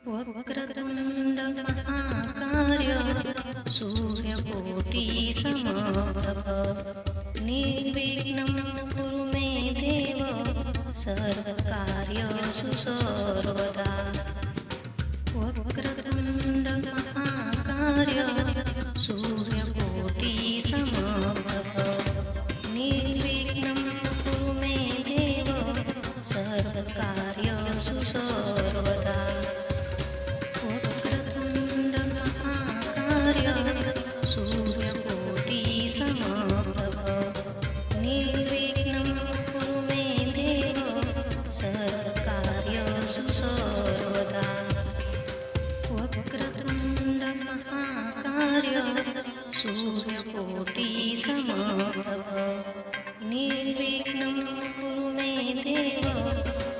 वक्रतुण्ड महाकाय सूर्यकोटि समप्रभ निर्विघ्नं कुरु मे देव सर्वकार्येषु सर्वदा। वक्रतुण्ड महाकाय सूर्यकोटि समप्रभ निर्विघ्नं कुरु मे देव सर्वकार्येषु सर्वदा। वक्रतुण्ड महाकाय सूर्यकोटि समप्रभ निर्विघ्नं कुरु मे देव सर्वकार्येषु सर्वदा। वक्रतुण्ड महाकाय सूर्यकोटि समप्रभ निर्विघ्नं कुरु मे देव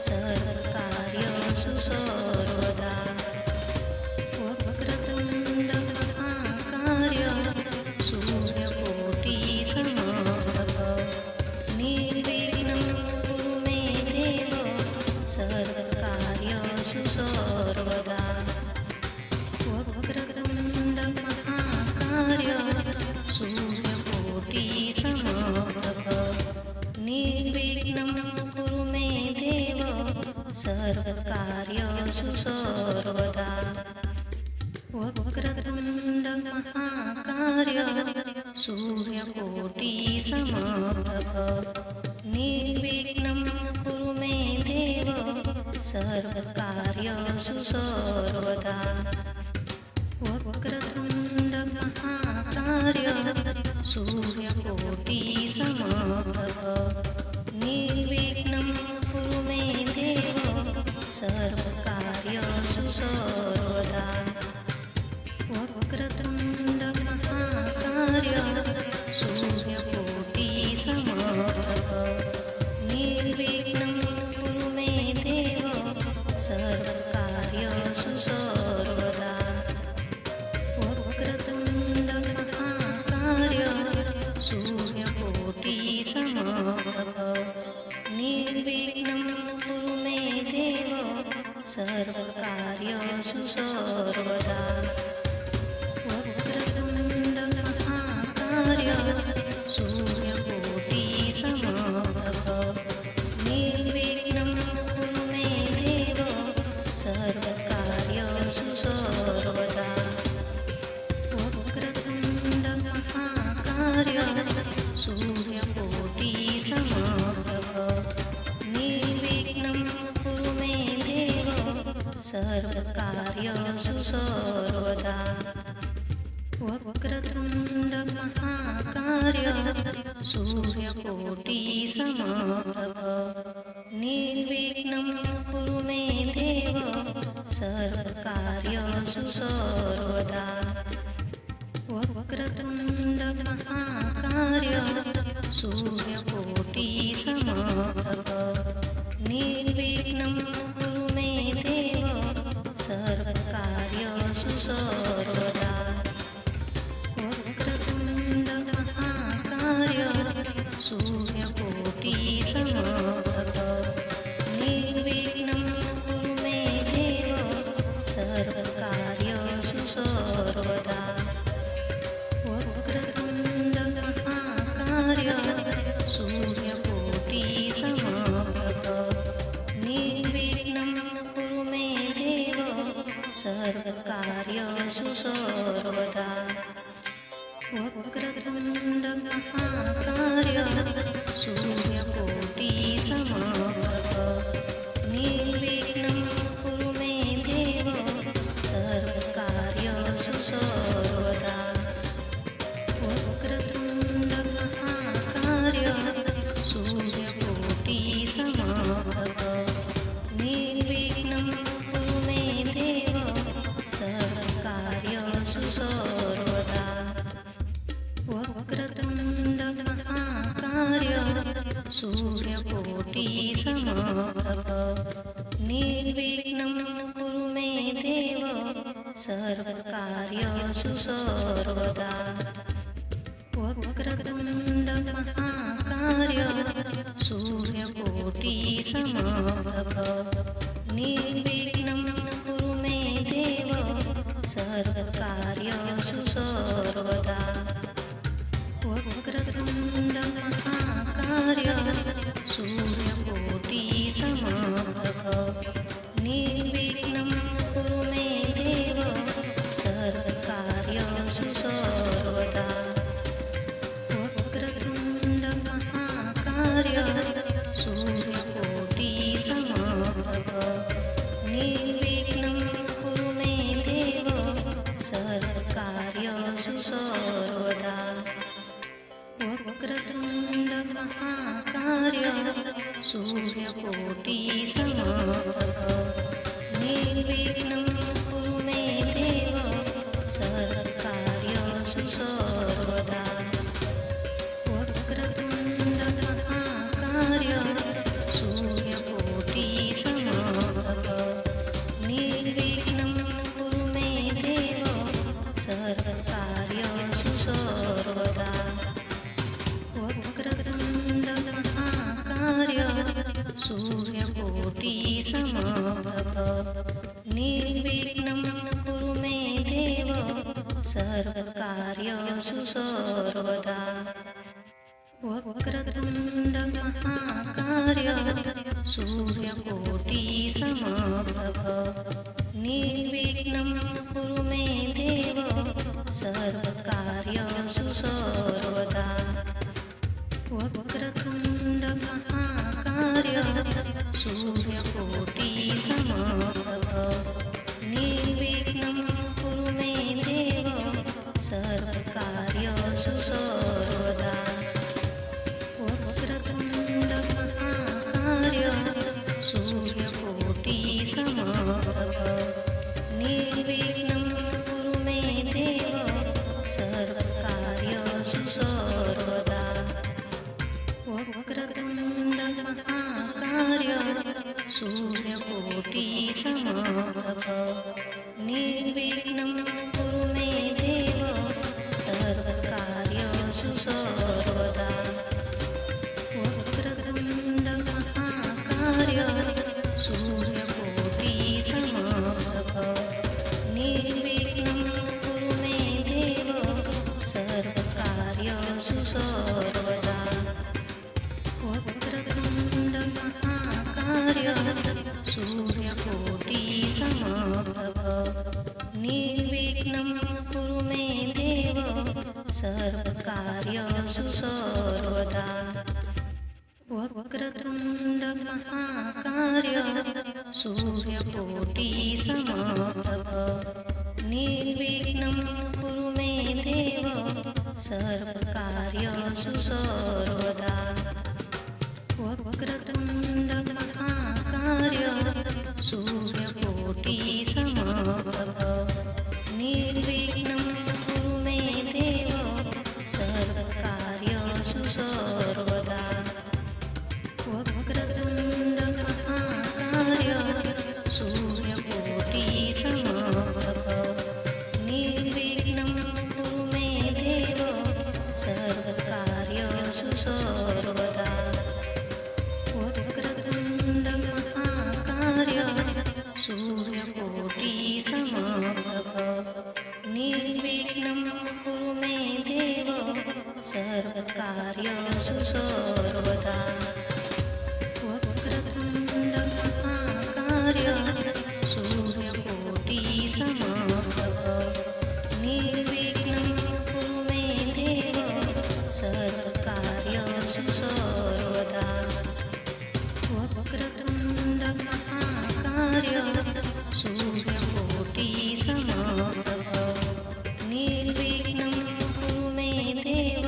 सर्वकार्येषु सर्वदा। वक्रतुण्ड महाकाय सूर्यकोटि समप्रभ निर्विघ्नं कुरु मे देव सर्वकार्येषु सर्वदा। वक्रतुण्ड महाकाय सूर्यकोटि समप्रभ निर्विघ्नं कुरु मे देव सर्वकार्येषु सर्वदा। वक्रतुण्ड महाकाय सूर्यकोटि समप्रभ निर्विघ्नं कुरु मे देव सर्वकार्येषु सर्वदा। वक्रतुण्ड महाकाय सूर्यकोटि समप्रभ निर्विघ्नं कुरु मे देव सर्वकार्येषु सर्वदा। वक्रतुण्ड महाकाय सूर्यकोटि समप्रभ निर्विघ्नं कुरु मे देव सर्वकार्येषु सर्वदा। वक्रतुण्ड महाकाय सूर्यकोटि समप्रभ निर्विघ्नं कुरु मे देव सर्वकार्येषु सर्वदा। वक्रतुण्ड महाकाय सूर्यकोटि समप्रभ निर्विघ्नं कुरु मे देव सर्वकार्येषु सर्वदा। वक्रतुण्ड महाकाय सूर्यकोटि समप्रभ निर्विघ्नं कुरु मे देव सर्वकार्येषु सर्वदा। वक्रतुण्ड महाकाय सूर्यकोटि समप्रभ निर्विघ्नं कुरु मे देव सर्वकार्येषु सर्वदा। वक्रतुण्ड महाकाय सूर्यकोटि समप्रभ निर्विघ्नं कुरु मे देव सर्वकार्येषु सर्वदा। वक्रतुण्ड महाकाय सूर्यकोटि समप्रभ निर्विघ्नं कुरु मे देव सर्वकार्येषु सर्वदा। वक्रतुण्ड महाकाय सूर्यकोटि समप्रभ निर्विघ्नं कुरु मे देव सर्वकार्येषु सर्वदा। वक्रतुण्ड महाकाय सूर्यकोटि समप्रभ निर्विघ्नं कुरु मे देव सर्वकार्येषु सर्वदा। वक्रतुण्ड महाकाय सूर्यकोटि समप्रभ निर्विघ्नं कुरु मे देव सर्वकार्येषु सर्वदा। वक्रतुण्ड महाकाय सूर्यकोटि समप्रभ निर्विघ्नं कुरु मे देव सर्वकार्येषु सर्वदा। वक्रतुण्ड महाकाय सूर्यकोटि समप्रभ निर्विघ्नं कुरु मे सर्वकार्येषु सर्वदा वक्रतुण्ड महाकाय सूर्यकोटिसमप्रभ निर्विघ्नं कुरु मे देव सर्वकार्येषु सर्वदा वक्रतुण्ड महाकाय सूर्यकोटिसमप्रभ निर्विघ्नं कुरु मे देव सर्वकार्येषु सर्वदा वक्रतुण्ड महाकाय सूर्यकोटिसमप्रभ निर्विघ्नं कुरु मे देव सर्वकार्येषु सर्वदा वक्रतुण्ड महाकाय सूर्यकोटिसमप्रभ निर्विघ्नं कुरु मे देव सर्वकार्येषु सर्वदा वक्रतुण्ड महाकाय सूर्यकोटिसमप्रभ निर्विघ्नं कुरु मे देव सर्वकार्येषु सर्वदा वक्रतुण्ड महाकाय सूर्यकोटिसमप्रभ निर्विघ्नं कुरु मे देव सर्वकार्येषु सर्वदा वक्रतुण्ड महाकाय सूर्यकोटिसमप्रभ निर्विघ्नं कुरु मे देव सर्वकार्येषु सर्वदा वक्रतुण्ड महाकाय सूर्यकोटिसमप्रभ निर्विघ्नं कुरु मे देव सर्वकार्येषु सर्वदा वक्रतुण्ड महाकाय सूर्यकोटिसमप्रभ निर्विघ्नं कुरु मे देव सर्वकार्येषु सर्वदा वक्रतुण्ड महाकाय सूर्यकोटिसमप्रभ निर्विघ्नं कुरु मे देव सर्वकार्येषु सर्वदा वक्रतुण्ड महाकाय सूर्यकोटिसमप्रभ निर्विघ्नं कुरु मे देव सर्वकार्येषु सर्वदा वक्रतुण्ड महाकाय सूर्यकोटिसमप्रभ निर्विघ्नं कुरु मे देव सर्वकार्येषु सर्वदा वक्रतुण्ड महाकाय सूर्यकोटिसमप्रभ निर्विघ्नं कुरु मे देव सर्वकार्येषु सर्वदा वक्रतुण्ड महाकाय सूर्यकोटिसमप्रभ निर्विघ्नं कुरु मे देव सर्वकार्येषु सर्वदा वक्रतुण्ड महाकाय सूर्यकोटिसमप्रभ निर्विघ्नं कुरु मे देव सर्वकार्येषु सर्वदा वक्रतुण्ड महाकाय सूर्यकोटिसमप्रभ निर्विघ्नं कुरु मे देव सर्वकार्येषु सर्वदा वक्रतुण्ड महाकाय सूर्यकोटिसमप्रभ निर्विघ्नं कुरु मे देव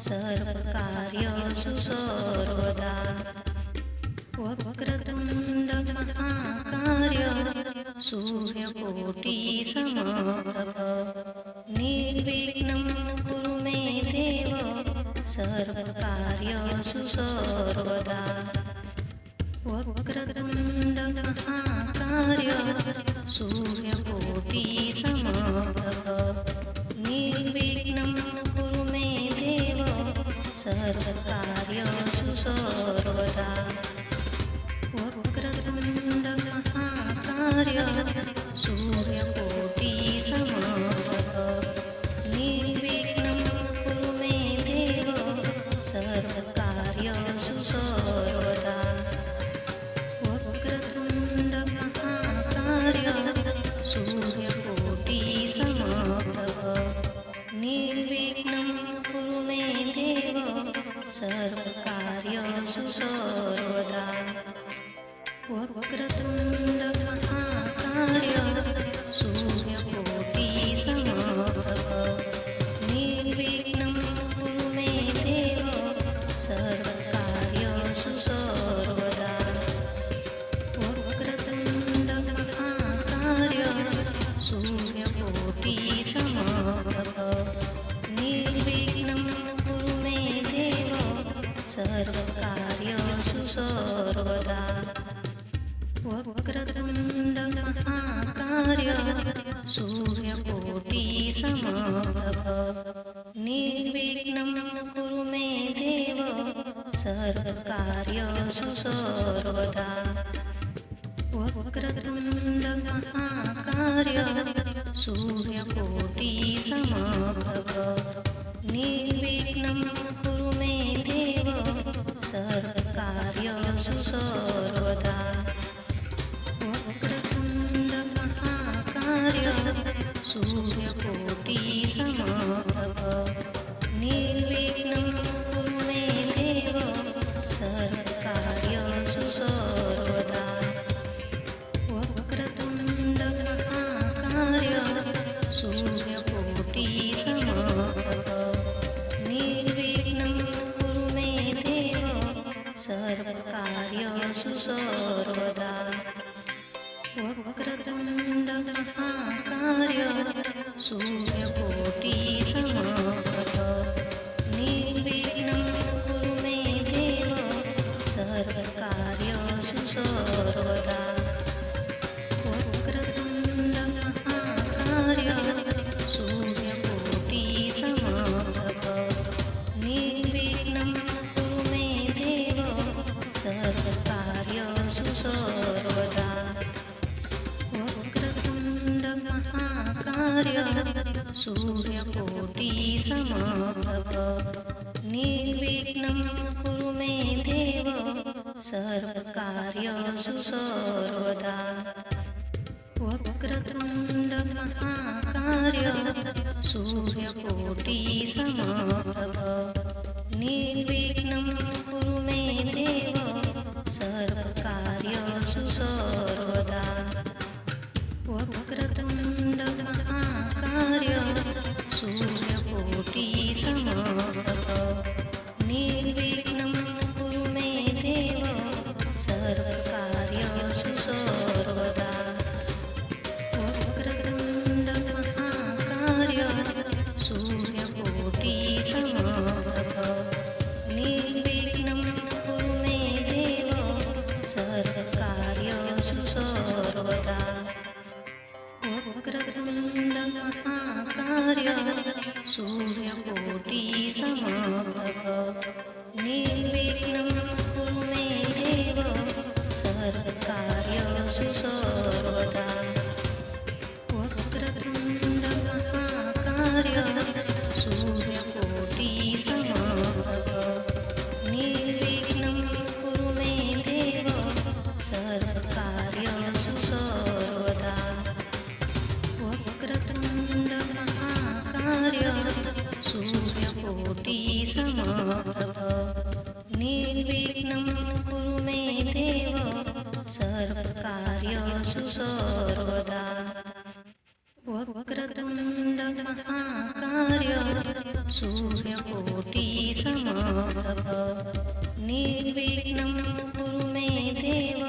सर्वकार्येषु सर्वदा वक्रतुण्ड महाकाय सूर्यकोटिसमप्रभ निर्विघ्नं कुरु मे देव सर्वकार्येषु सर्वदा वक्रतुण्ड महाकाय सूर्यकोटिसमप्रभ निर्विघ्नं कुरु मे देव सर्वकार्येषु सर्वदा वक्रतुण्ड महाकाय सूर्यकोटिसमप्रभ सूर्यकोटिसमप्रभ निर्विघ्नं कुरु मे देव सर्वकार्येषु सर्वदा वक्रतुण्ड महाकाय सूर्यकोटिसमप्रभ निर्विघ्नं कुरु मे देव सर्वकार्येषु सर्वदा वक्रतुण्ड महाकाय सूर्यकोटिसमप्रभ निर्विघ्नं कुरु मे देव सर्वकार्येषु सर्वदा वक्रतुण्ड महाकाय सूर्यकोटिसमप्रभ निर्विघ्नं कुरु मे देव सर्वकार्येषु सर्वदा वक्रतुण्ड महाकाय सूर्यकोटिसमप्रभ निर्विघ्नं कुरु मे देव सर्वकार्येषु सर्वदा वक्रतुण्ड महाकाय सूर्यकोटिसमप्रभ निर्विघ्नं कुरु मे देव सर्वकार्येषु सर्वदा वक्रतुण्ड महाकाय सूर्यकोटिसमप्रभ निर्विघ्नं कुरु मे देव सर्वकार्येषु सर्वदा वक्रतुण्ड महाकाय सूर्यकोटिसमप्रभ निर्विघ्नं कुरु मे देव सर्वकार्येषु सर्वदा वक्रतुण्ड महाकाय सूर्यकोटिसमप्रभ निर्विघ्नं कुरु मे देव सर्वकार्येषु सर्वदा वक्रतुण्ड महाकाय सूर्यकोटिसमप्रभ निर्विघ्नं कुरु मे देव सर्वकार्येषु सर्वदा वक्रतुण्ड महाकाय सूर्यकोटिसमप्रभ निर्विघ्नं कुरु मे देव सर्वकार्येषु सर्वदा वक्रतुण्ड महाकाय सूर्यकोटिसमप्रभ निर्विघ्नं कुरु मे देव सर्वकार्येषु सर्वदा वक्रतुण्ड महाकाय सूर्यकोटिसमप्रभ निर्विघ्नं कुरु मे देव सर्वकार्येषु सर्वदा वक्रतुण्ड महाकाय सूर्यकोटिसमप्रभ निर्विघ्नं कुरु मे देव सर्वकार्येषु सर्वदा वक्रतुण्ड महाकाय सूर्यकोटिसमप्रभ निर्विघ्नं कुरु मे देव सर्वकार्येषु सर्वदा वक्रतुण्ड महाकाय सूर्यकोटिसमप्रभ निर्विघ्नं कुरु मे देव सर्वकार्येषु सर्वदा वक्रतुण्ड महाकाय सूर्यकोटिसमप्रभ निर्विघ्नं कुरु मे देव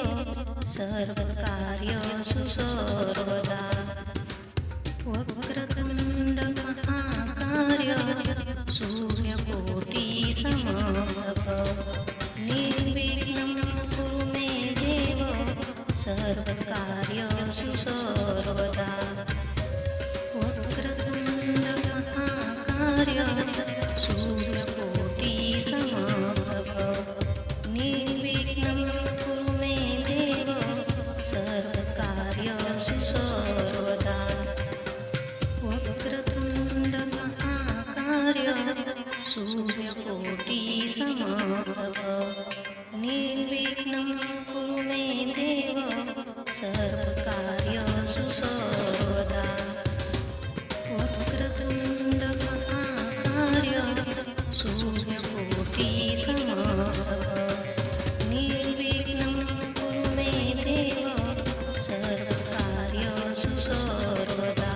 सर्वकार्येषु सर्वदा वक्रतुण्ड महाकाय सूर्यकोटिसमप्रभ निर्विघ्नं कुरु मे देव सर्वकार्येषु सर्वदा वक्रतुण्ड महाकाय सूर्यकोटिसमप्रभ निर्विघ्नं कुरु मे देव सर्वकार्येषु सर्वदा वक्रतुण्ड महाकाय सूर्यकोटिसमप्रभ निर्विघ्नं कुरु मे देव सर्वकार्येषु सर्वदा सर्वदा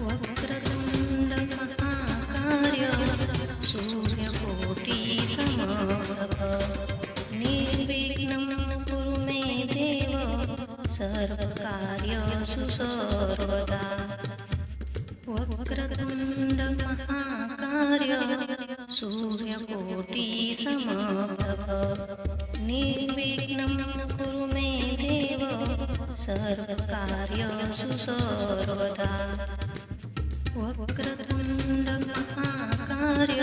वक्रतुण्ड महाकाय सूर्यकोटि समप्रभ निर्विघ्नं कुरु मे देव सर्वकार्येषु सर्वदा वक्रतुण्ड महाकाय सूर्यकोटि समप्रभ निर्विघ्नं कुरु मे देव सर्वकार्येषु सर्वदा वक्रतुण्ड महाकाय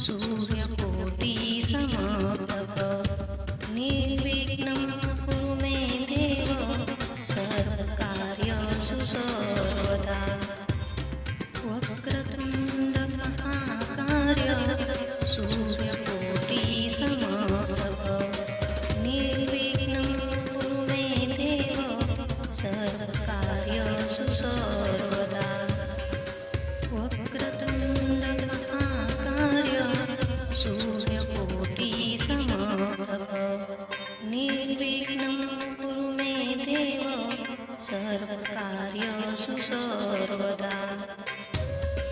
सूर्यकोटि समप्रभ निर्विघ्नं कुरु मे देव सर्वकार्येषु सर्वदा वक्रतुण्ड महाकाय सूर्यकोटि समप्रभ निर्विघ्नं कुरु मे देव सर्वकार्येषु सर्वदा वक्रतुण्ड महाकाय सूर्यकोटि समप्रभ निर्विघ्नं कुरु मे देव सर्वकार्येषु सर्वदा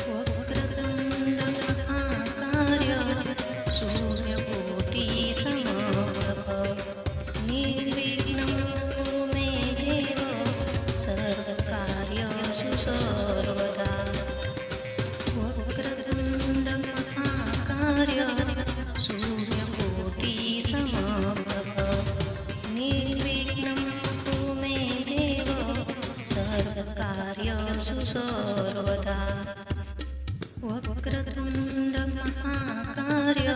वक्रतुण्ड महाकाय सूर्यकोटि समप्रभ निर्विघ्नं कुरु मे देव सर्वकार्येषु सर्वदा वक्रतुण्ड महाकाय सूर्यकोटि समप्रभ निर्विघ्नं कुरु मे देव सर्वकार्येषु सर्वदा वक्रतुण्ड महाकाय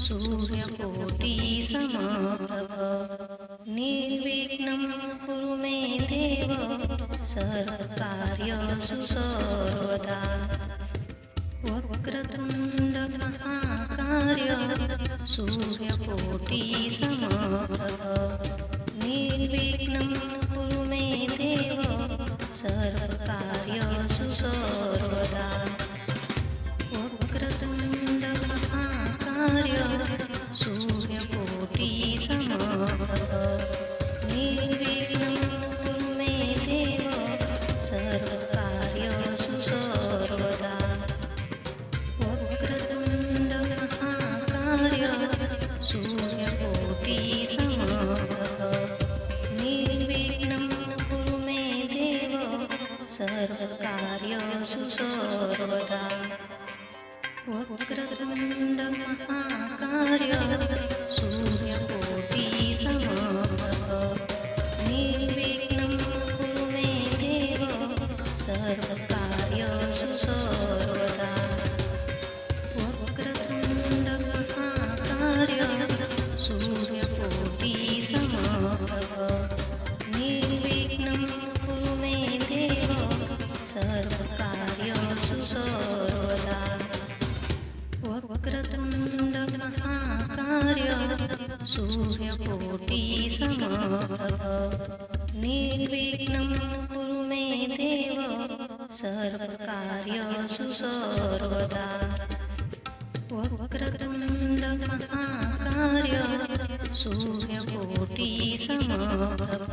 सूर्यकोटि समप्रभ निर्विघ्नं कुरु मे देव सर्वकार्येषु सर्वदा वक्रतुण्ड महाकाय सूर्यकोटि समप्रभ निर्विघ्नं कुरु मे देव सर्वकार्येषु सर्वदा वक्रतुण्ड महाकाय सूर्यकोटि समप्रभ निर्विघ्नं कुरु मे देव सर्वकार्येषु सर्वदा वक्रतुण्ड महाकाय सूर्यकोटि समप्रभ निर्विघ्नं कुरु मे देव सर्वकार्येषु सर्वदा वक्रतुण्ड महाकाय सूर्यकोटि समप्रभ निर्विघ्नं कुरु मे देव सर्वकार्येषु सर्वदा वक्रतुण्ड महाकाय सूर्यकोटि समप्रभ निर्विघ्नं कुरु मे देव सर्वकार्येषु सर्वदा वक्रतुण्ड महाकाय सूर्यकोटि समप्रभ निर्विघ्नं कुरु मे देव सर्वकार्येषु सर्वदा वक्रतुण्ड महाकाय सूर्यकोटि समप्रभ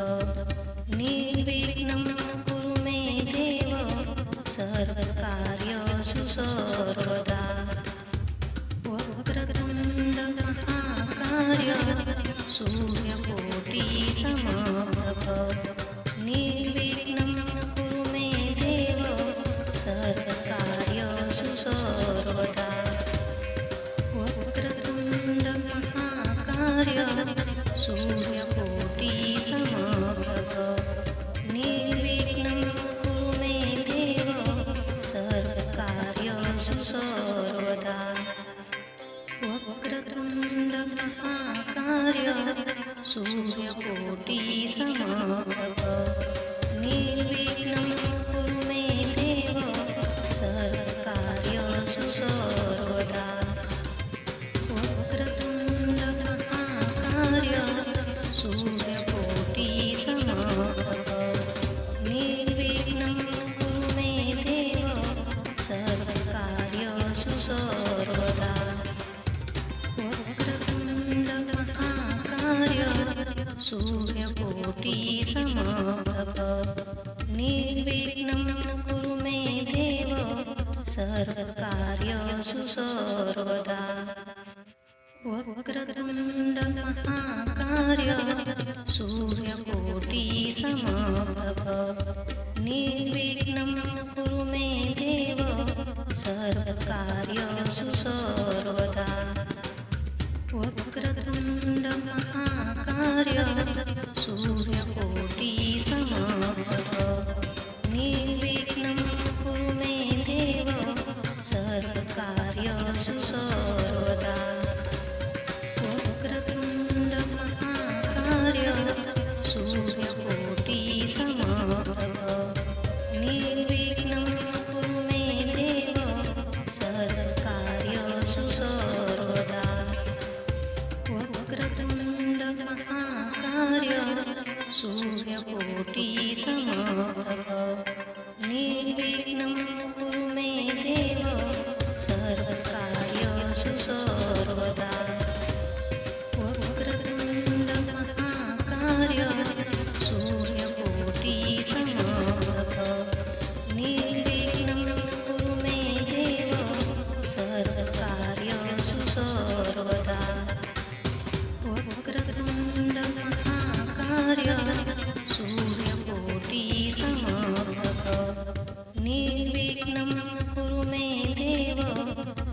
निर्विघ्नं कुरु मे देव सर्वकार्येषु सर्वदा वक्रतुण्ड महाकाय सूर्यकोटि समप्रभ निर्विघ्नं कुरु मे देव सर्वकार्येषु सर्वदा वक्रतुण्ड महाकाय सूर्यकोटि समप्रभ निर्विघ्नं कुरु मे देव सर्वकार्येषु सर्वदा वक्रतुण्ड महाकाय सूर्यकोटि समप्रभ निर्विघ्नं कुरु मे देव सर्वकार्येषु सर्वदा वक्रतुण्ड महाकाय सूर्यकोटि समप्रभ निर्विघ्नं कुरु मे देव सर्वकार्येषु सर्वदा वक्रतुण्ड महाकाय सूर्यकोटि समप्रभ सर्वकार्येषु सर्वदा। वक्रतुण्ड महाकाय सूर्यकोटिसमप्रभ निर्विघ्नं कुरु मे देव सर्वकार्येषु सर्वदा। वक्रतुण्ड महाकाय सूर्यकोटिसमप्रभ निर्विघ्नं कुरु मे देव सर्वकार्येषु सर्वदा। वक्रतुण्ड महाकाय सूर्यकोटिसमप्रभ निर्विघ्नं कुरु मे देव सर्वकार्येषु सर्वदा। वक्रतुण्ड महाकाय सूर्यकोटिसमप्रभ निर्विघ्नं कुरु मे देव सर्वकार्येषु सर्वदा। वक्रतुण्ड महाकाय सूर्यकोटिसमप्रभ निर्विघ्नं कुरु मे देव सर्वकार्येषु सर्वदा। वक्रतुण्ड महाकाय सूर्यकोटिसमप्रभ निर्विघ्नं कुरु मे देव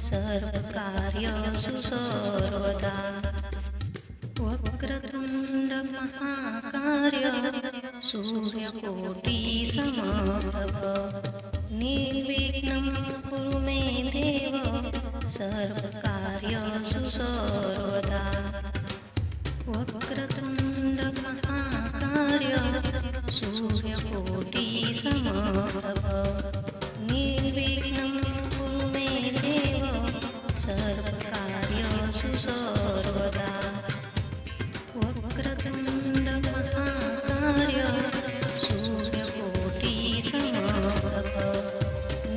सर्वकार्येषु सर्वदा। वक्रतुण्ड महाकाय सूर्यकोटिसमप्रभ निर्विघ्नं कुरु मे देव सर्वकार्येषु सर्वदा। वक्रतुण्ड महाकाय सूर्यकोटिसमप्रभ निर्विघ्नं कुरु मे देव सर्वकार्येषु सर्वदा। वक्रतुण्ड महाकाय सूर्यकोटिसमप्रभ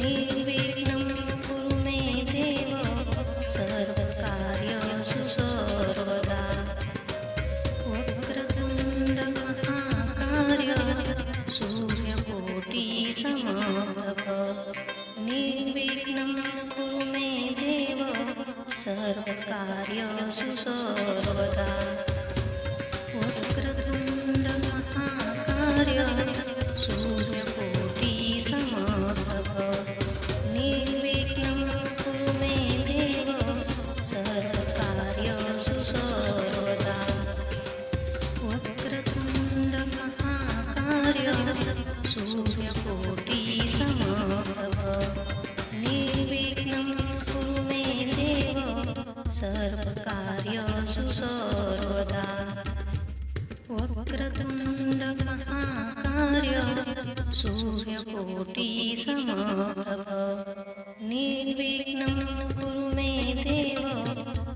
निर्विघ्नं कुरु मे देव सर्वकार्येषु सर्वदा। वक्रतुण्ड महाकाय सूर्यकोटिसमप्रभ निर्विघ्नं कुरु मे देव सर्वकार्येषु सर्वदा। वक्रतुण्ड महाकाय सूर्यकोटिसमप्रभ निर्विघ्नं कुरु मे देव सर्वकार्येषु सर्वदा। वक्रतुण्ड महाकाय सूर्यकोटिसमप्रभ निर्विघ्नं कुरु मे देव सर्वकार्येषु सर्वदा। वक्रतुण्ड महाकाय सूर्यकोटिसमप्रभ निर्विघ्नं कुरु मे देव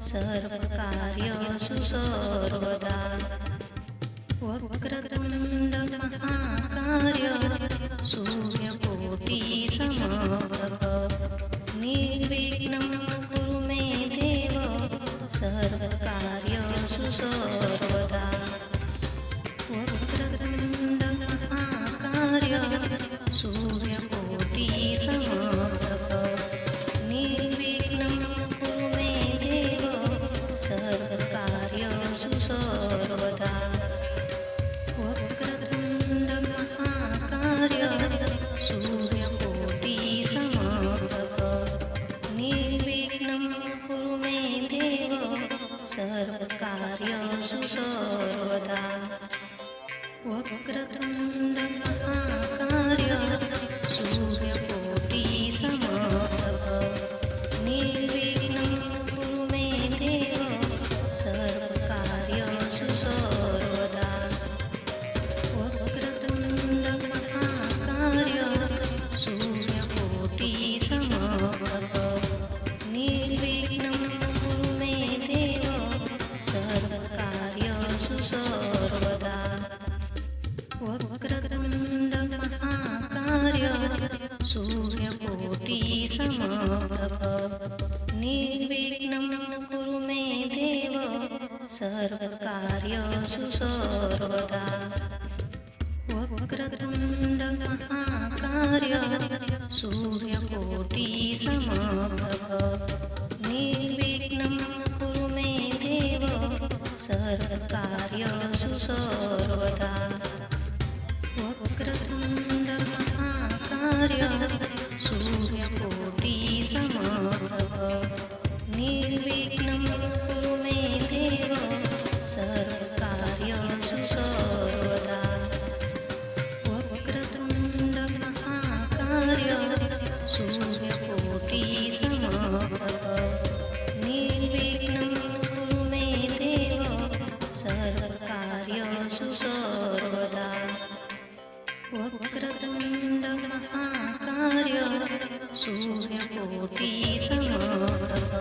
सर्वकार्येषु सर्वदा। वक्रतुण्ड महाकाय सूर्यकोटिसमप्रभ निर्विघ्नं कुरु मे देव सर्वकार्येषु सर्वदा। वक्रतुण्ड महाकाय सूर्यकोटिसमप्रभ निर्विघ्नं कुरु मे देव सर्वकार्येषु सर्वदा। वक्रतुण्ड महाकाय सूर्यकोटिसमप्रभ निर्विघ्नं कुरु मे देव सर्वकार्येषु सर्वदा। वक्रतुण्ड महाकाय सूर्यकोटिसमप्रभ निर्विघ्नं कुरु मे देव सर्वकार्येषु सर्वदा। वक्रतुण्ड महाकाय सूर्यकोटिसमप्रभ निर्विघ्नं कुरु मे देव सर्वकार्येषु सर्वदा। वक्रतुण्ड महाकाय सूर्यकोटिसमप्रभ निर्विघ्नं कुरु मे देव सर्वकार्येषु सर्वदा। वक्रतुण्ड महाकाय सूर्यकोटिसमप्रभ समप्रभ निर्विघ्नं कुरु मे देव सर्वकार्येषु सर्वदा वक्रतुण्ड महाकाय सूर्यकोटि समप्रभ निर्विघ्नं कुरु मे देव सर्वकार्येषु सर्वदा वक्रतुण्ड महाकाय सूर्यकोटि समप्रभ निर्विघ्नं कुरु मे देव सर्वकार्येषु सर्वदा वक्रतुण्ड महाकाय सूर्यकोटि समप्रभ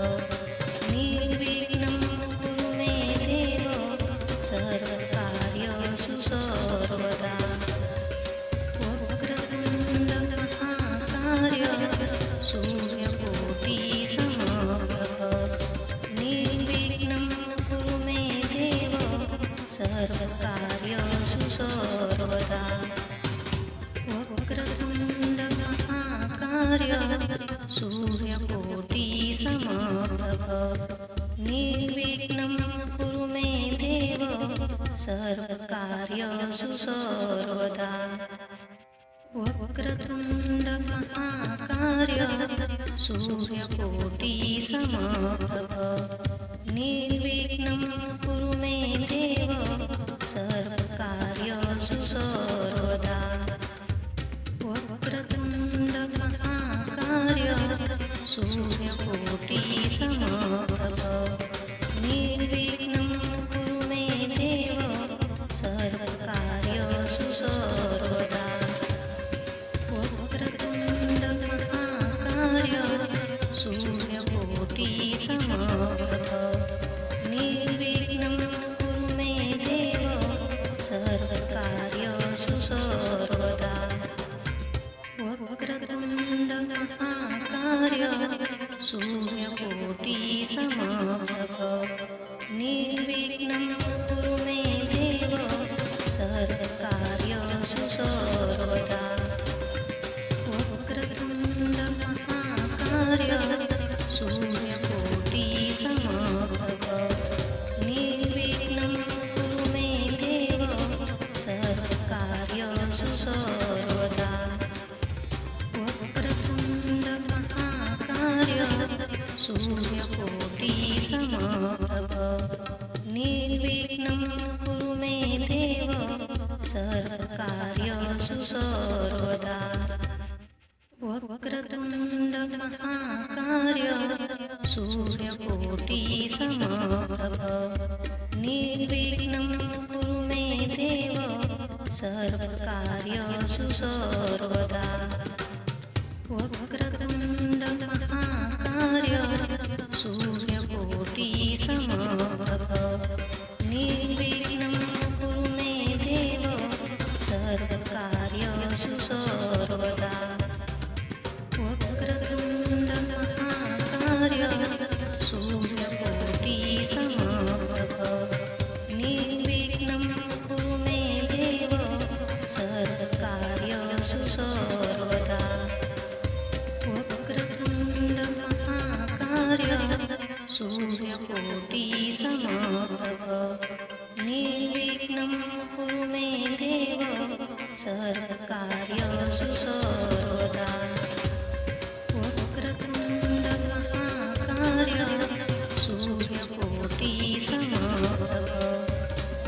निर्विघ्नं कुरु मे देव सर्वकार्येषु सर्वदा वक्रतुण्ड महाकाय सूर्यकोटि समप्रभ निर्विघ्नं कुरु मे देव सर्वकार्येषु सर्वदा वक्रतुण्ड महाकाय सूर्यकोटि समप्रभ निर्विघ्नं कुरु मे देव सर्वकार्येषु सर्वदा वक्रतुण्ड महाकाय सूर्यकोटि समप्रभ निर्विघ्नं कुरु मे देव सर्वकार्येषु सर्वदा वक्रतुण्ड महाकाय सूर्यकोटि समप्रभ निर्विघ्नं कुरु मे देव सर्वकार्येषु सर्वदा वक्रतुण्ड महाकाय सूर्यकोटि समप्रभ निर्विघ्नं कुरु मे देव सर्वकार्येषु सर्वदा वक्रतुण्ड महाकाय सूर्यकोटि समप्रभ निर्विघ्नं कुरु मे देव सर्वकार्येषु सर्वदा वक्रतुण्ड महाकाय सूर्यकोटि समप्रभ निर्विघ्नं कुरु मे देव सर्वकार्येषु सर्वदा वक्रतुण्ड महाकाय सूर्यकोटि समप्रभ निर्विघ्नं कुरु मे देव सर्वकार्येषु सर्वदा वक्रतुण्ड महाकाय सूर्यकोटि समप्रभ निर्विघ्नं कुरु मे देव सर्वकार्येषु सर्वदा वक्रतुण्ड महाकाय सूर्यकोटि समप्रभ निर्विघ्नं कुरु मे देव सर्वकार्येषु सर्वदा वक्रतुण्ड महाकाय सूर्यकोटि समप्रभ निर्विघ्नं कुरु मे देव सर्वकार्येषु सर्वदा वक्रतुण्ड महाकाय सूर्यकोटि समप्रभ निर्विघ्नं कुरु मे देव सर्वकार्येषु सर्वदा वक्रतुण्ड महाकाय सूर्यकोटि समप्रभ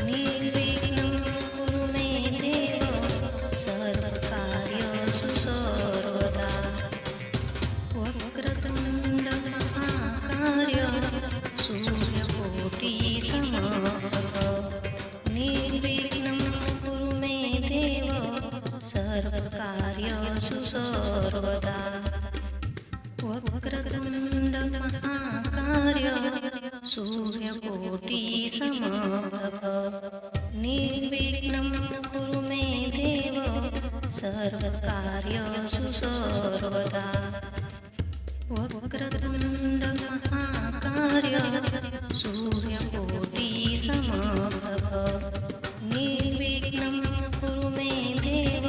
निर्विघ्नं कुरु मे देव सर्वकार्येषु सर्वदा वक्रतुण्ड महाकाय सूर्यकोटि समप्रभ निर्विघ्नं कुरु मे देव सर्वकार्येषु सर्वदा वक्रतुण्ड महाकाय सूर्यकोटि समप्रभ निर्विघ्नं कुरु मे देव सर्वकार्येषु सर्वदा वक्रतुण्ड महाकाय सूर्यकोटि समप्रभ निर्विघ्नं कुरु मे देव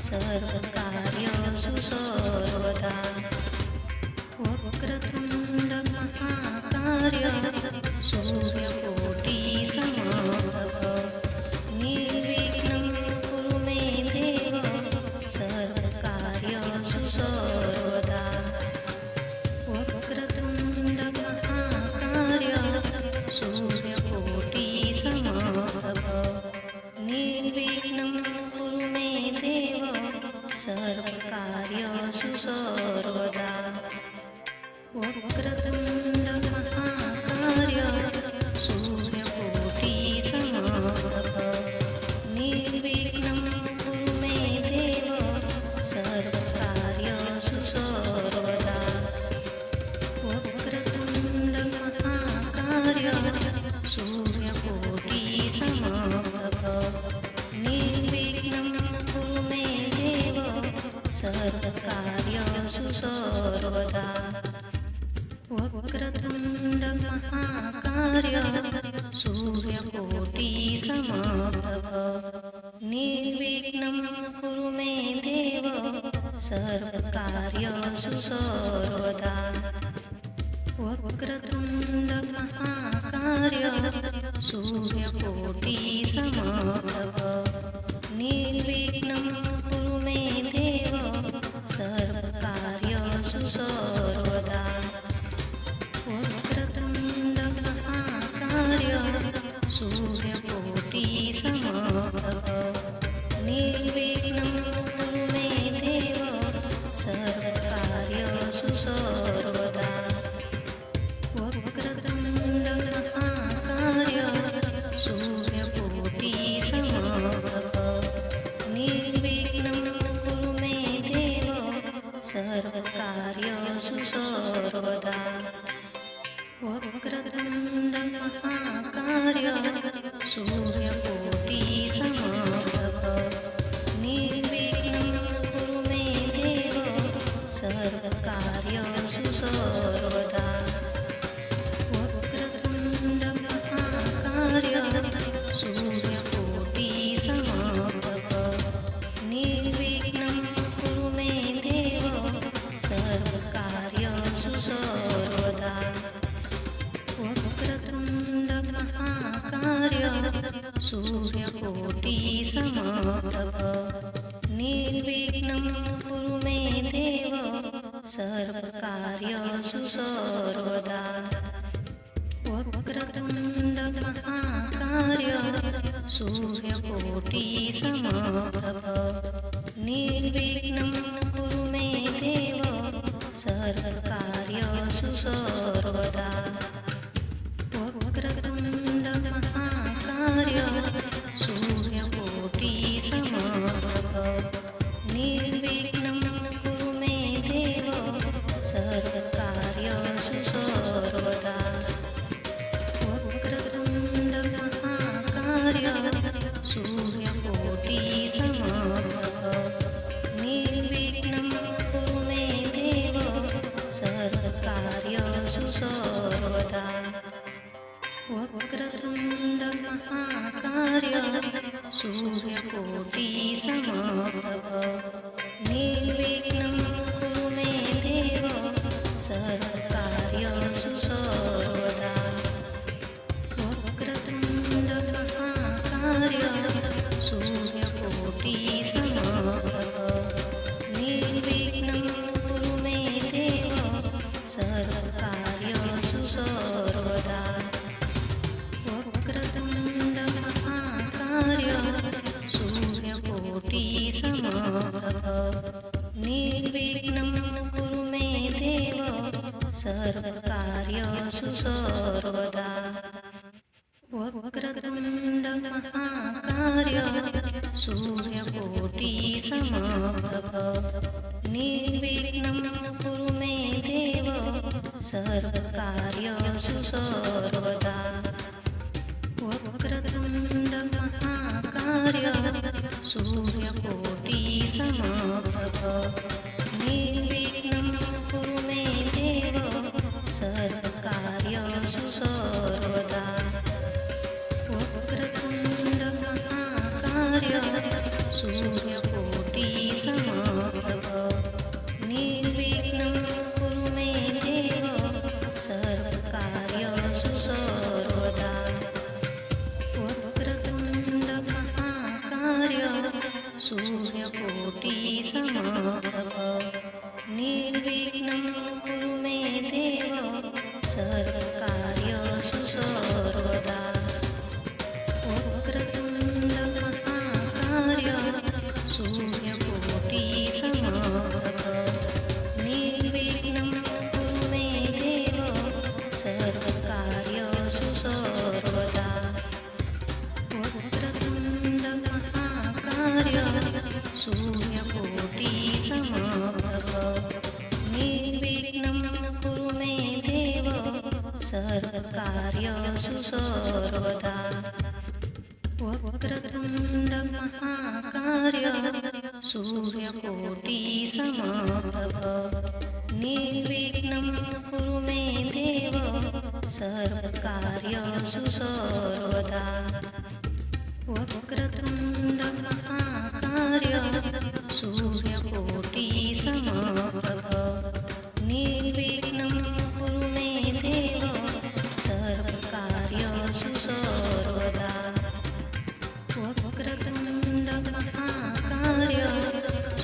सर्वकार्येषु सर्वदा वक्रतुण्ड महाकाय सूर्यकोटि समप्रभ निर्विघ्नं कुरु मे देव सर्वकार्येषु सर्वदा वक्रतुण्ड महाकाय सूर्यकोटि समप्रभ निर्विघ्नं कुरु मे देव सर्वकार्येषु सर्वदा वक्रतुण्ड महाकाय सूर्यकोटि समप्रभ निर्विघ्नं कुरु मे देव सर्वकार्येषु सर्वदा वक्रतुण्ड महाकाय सूर्यकोटि समप्रभ निर्विघ्नं कुरु मे देव सर्वकार्येषु सर्वदा वक्रतुण्ड महाकाय सूर्यकोटि समप्रभ निर्विघ्नं कुरु मे देव सर्वकार्येषु सर्वदा वक्रतुण्ड महाकाय सूर्यकोटि समप्रभ निर्विघ्नं कुरु मे देव सर्वकार्येषु सर्वदा वक्रतुण्ड महाकाय सूर्यकोटि समप्रभ निर्विघ्नं कुरु मे देव सर्वकार्येषु सर्वदा वक्रतुण्ड महाकाय सूर्यकोटि समप्रभ निर्विघ्नं कुरु मे देव सर्वकार्येषु सर्वदा वक्रतुण्ड महाकाय सूर्यकोटि समप्रभ निर्विघ्नं कुरु मे देव सर्वकार्येषु सर्वदा वक्रतुण्ड महाकाय सूर्यकोटि समप्रभ निर्विघ्नं कुरु मे देव सर्वकार्येषु सर्वदा वक्रतुण्ड महाकाय सूर्यकोटि समप्रभ निर्विघ्नं कुरु मे देव सर्वकार्येषु सर्वदा वक्रतुण्ड महाकाय सूर्यकोटि समप्रभ निर्विघ्नं कुरु मे देव सर्वकार्येषु सर्वदा वक्रतुण्ड महाकाय सूर्यकोटि समप्रभ निर्विघ्नं कुरु मे देव सर्वकार्येषु सर्वदा वक्रतुण्ड महाकाय सूर्यकोटि समप्रभ निर्विघ्नं कुरु मे देव सर्वकार्येषु सर्वदा वक्रतुण्ड महाकाय सूर्यकोटि समप्रभ निर्विघ्नं कुरु मे देव सर्वकार्येषु सर्वदा वक्रतुण्ड महाकाय सूर्यकोटि समप्रभ निर्विघ्नं कुरु मे देव सर्वकार्येषु सर्वदा वक्रतुण्ड महाकाय सूर्यकोटि समप्रभ निर्विघ्नं कुरु मे देव सर्वकार्येषु सर्वदा वक्रतुण्ड महाकाय सूर्यकोटि समप्रभ निर्विघ्नं कुरु मे देव सर्वकार्येषु सर्वदा वक्रतुण्ड महाकाय सूर्यकोटि समप्रभ निर्विघ्नं कुरु मे देव सर्वकार्येषु सर्वदा वक्रतुण्ड महाकाय सूर्यकोटि समप्रभ निर्विघ्नं कुरु मे समाप्तः निर्विघ्नं कुरु मे देव सर्वकार्येषु सर्वदा वक्रतुण्ड महाकाय सूर्यकोटिसमप्रभ निर्विघ्नं कुरु मे देव सर्वकार्येषु सर्वदा वक्रतुण्ड महाकाय सूर्यकोटिसमप्रभ निर्विघ्नं कुरु मे देव सर्वकार्येषु सर्वदा वक्रतुण्ड महाकाय सूर्यकोटिसमप्रभ निर्विघ्नं कुरु मे देव सर्वकार्येषु सर्वदा वक्रतुण्ड महाकाय सूर्यकोटिसमप्रभ निर्विघ्नं कुरु मे देव सर्वकार्येषु सर्वदा वक्रतुण्ड महाकाय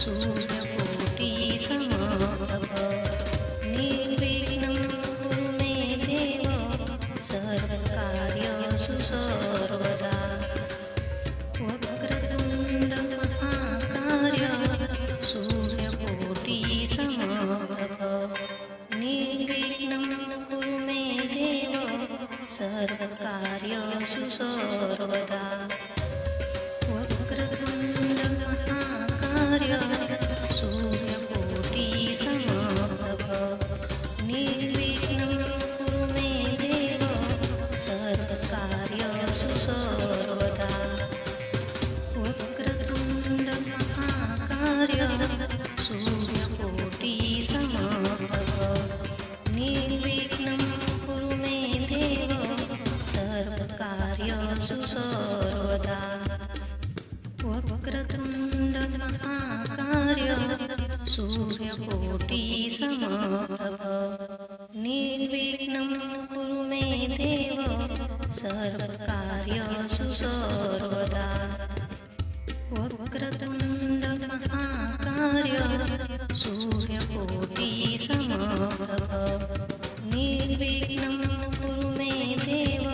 सूर्यकोटिसमप्रभ निर्विघ्नं कुरु मे देव सर्वकार्येषु सर्वदा वक्रतुण्ड महाकाय सूर्यकोटिसमप्रभ निर्विघ्नं कुरु मे देव सर्वकार्येषु सर्वदा वक्रतुण्ड महाकाय सूर्यकोटिसमप्रभ निर्विघ्नं कुरु मे देव सर्वकार्येषु सर्वदा वक्रतुण्ड महाकाय सूर्यकोटिसमप्रभ निर्विघ्नं कुरु मे देव सर्वकार्येषु सर्वदा वक्रतुण्ड महाकाय सूर्यकोटिसमप्रभ निर्विघ्नं कुरु मे देव सर्वकार्येषु सर्वदा वक्रतुण्ड महाकाय सूर्यकोटिसमप्रभ निर्विघ्नं कुरु मे देव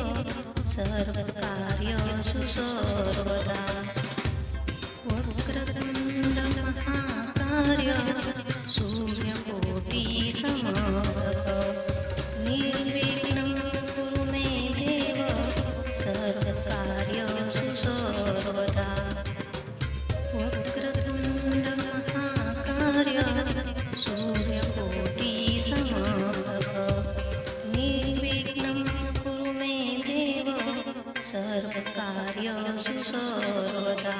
सर्वकार्येषु सर्वदा वक्रतुण्ड महाकाय सूर्यकोटिसमप्रभ निर्विघ्नं कुरु मे देव सर्वकार्येषु सर्वदा वक्रतुण्ड महाकाय सूर्यकोटिसमप्रभ निर्विघ्नं कुरु मे देव सर्वकार्येषु सर्वदा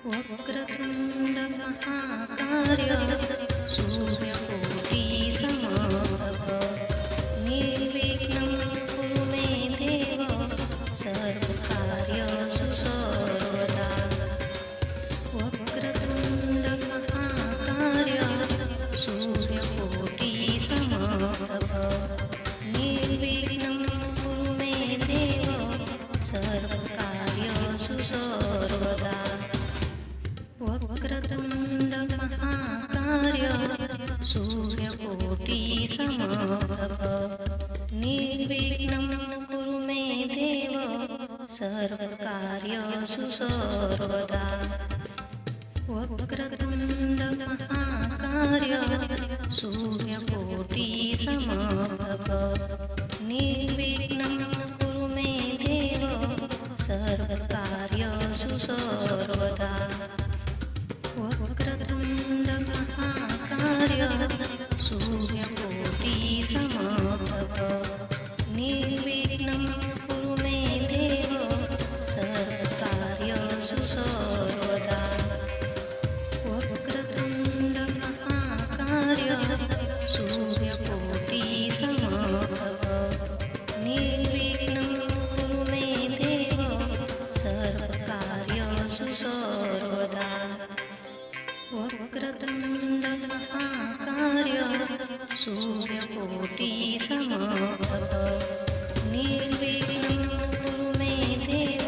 वक्रतुण्ड महाकाय सूर्यकोटिसमप्रभ निर्विघ्नं कुरु मे देव सर्वकार्येषु सर्वदा वक्रतुण्ड महाकाय सूर्यकोटिसमप्रभ निर्विघ्नं कुरु मे देव सर्वकार्येषु सर्वदा वक्रतुण्ड महाकाय सूर्यकोटिसमप्रभ निर्विघ्नं कुरु मे देव सर्वकार्येषु सर्वदा वक्रतुण्ड महाकाय सूर्यकोटिसमप्रभ निर्विघ्नं कुरु मे देव सर्वकार्येषु सर्वदा वक्रतुण्ड महाकाय सूर्यकोटिसमप्रभ निर्विघ्नं कुरु मे देव सर्वकार्येषु सर्वदा वक्रतुण्ड महाकाय सूर्यकोटिसमप्रभ निर्विघ्नं कुरु मे देव सर्वकार्येषु सर्वदा वक्रतुण्ड महाकाय सूर्यकोटिसमप्रभ निर्विघ्नं कुरु मे देव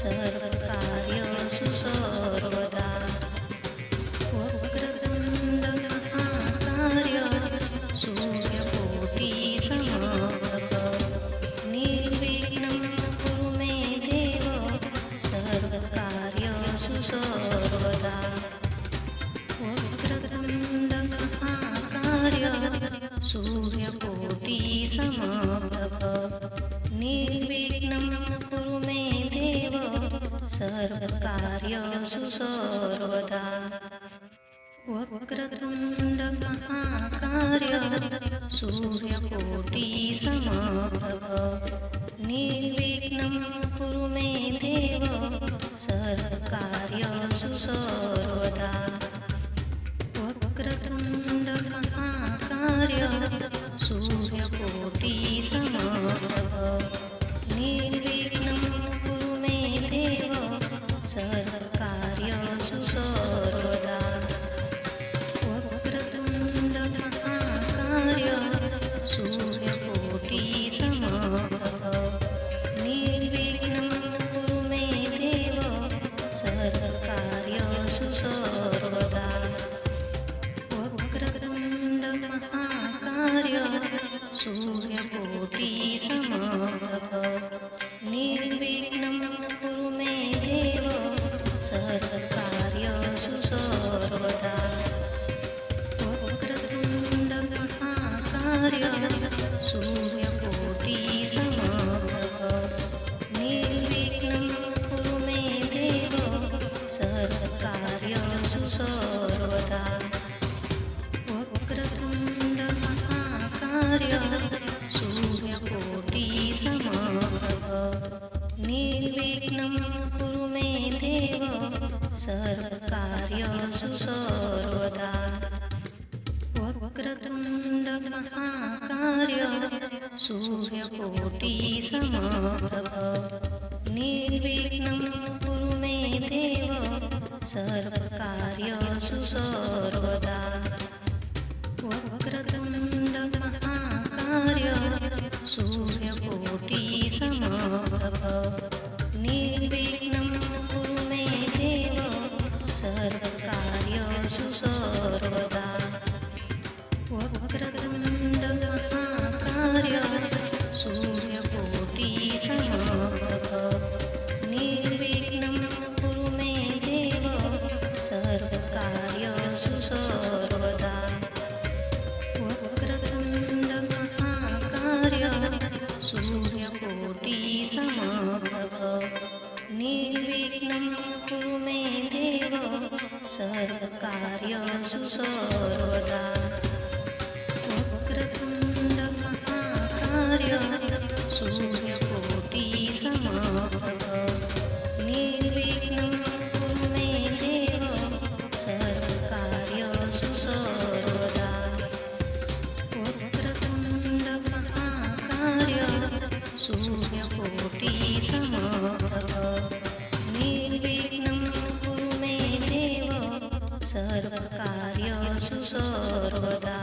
सर्वकार्येषु सर्वदा समारभ निर्विघ्नं कुरु मे देव सर्वकार्येषु सर्वदा वक्रतुण्ड महाकाय सूर्यकोटिसमप्रभ निर्विघ्नं कुरु मे देव सर्वकार्येषु सर्वदा वक्रतुण्ड महाकाय सूर्यकोटिसमप्रभ निर्विघ्नं कुरु मे देव सर्वकार्येषु सर्वदा वक्रतुण्ड महाकाय सूर्यकोटिसमप्रभ निर्विघ्नं कुरु मे देव सर्वकार्येषु सर्वदा वक्रतुण्ड महाकाय सूर्यकोटिसमप्रभ निर्विघ्नं कुरु मे देव सर्वकार्येषु सर्वदा वक्रतुण्ड महाकाय सूर्यकोटिसमप्रभ निर्विघ्नं कुरु मे देव सर्वकार्येषु सर्वदा वक्रतुण्ड महाकाय सूर्यकोटिसमप्रभ निर्विघ्नं कुरु मे देव सर्वकार्येषु सर्वदा वक्रतुण्ड महाकाय सूर्यकोटिसमप्रभ निर्विघ्नं कुरु मे देव सर्वकार्येषु सर्वदा वक्रतुण्ड महाकाय सूर्यकोटिसमप्रभ निर्विघ्नं कुरु मे देव सर्वकार्येषु सर्वदा वक्रतुण्ड महाकाय सूर्यकोटिसमप्रभ निर्विघ्नं कुरु मे देव सर्वकार्येषु सर्वदा वक्रतुण्ड महाकाय सूर्यकोटिसमप्रभ निर्विघ्नं कुरु मे देव सर्वकार्येषु सर्वदा वक्रतुण्ड महाकाय सूर्यकोटिसमप्रभ निर्विघ्नं कुरु मे देव सर्वकार्येषु सर्वदा वक्रतुण्ड महाकाय सूर्यकोटिसमप्रभ निर्विघ्नं कुरु मे देव सर्वकार्येषु सर्वदा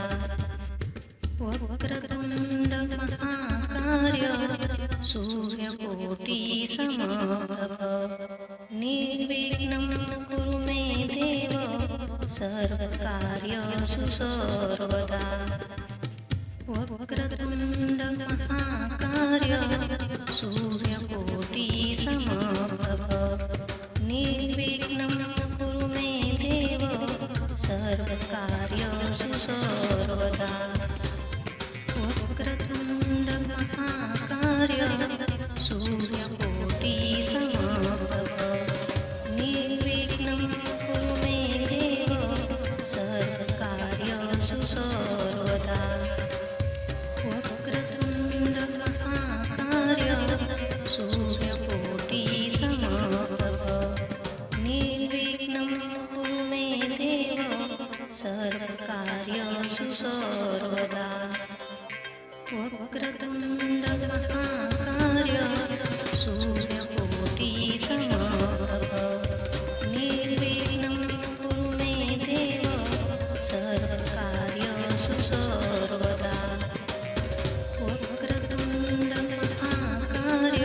वक्रतुण्ड महाकाय सूर्यकोटिसमप्रभ निर्विघ्नं कुरु मे देव सर्वकार्येषु सर्वदा वक्रतुण्ड महाकाय सूर्यकोटिसमप्रभ निर्विघ्नं कुरु मे देव सर्वकार्येषु सर्वदा वक्रतुण्ड महाकाय सूर्यकोटिसमप्रभ निर्विघ्नं कुरु मे देव सर्वकार्येषु सर्वदा वक्रतुण्ड महाकाय सूर्यकोटिसमप्रभ निर्विघ्नं कुरु मे देव सर्वकार्येषु सर्वदा वक्रतुण्ड महाकाय सूर्यकोटिसमप्रभ निर्विघ्नं कुरु मे देव सर्वकार्येषु सर्वदा वक्रतुण्ड महाकाय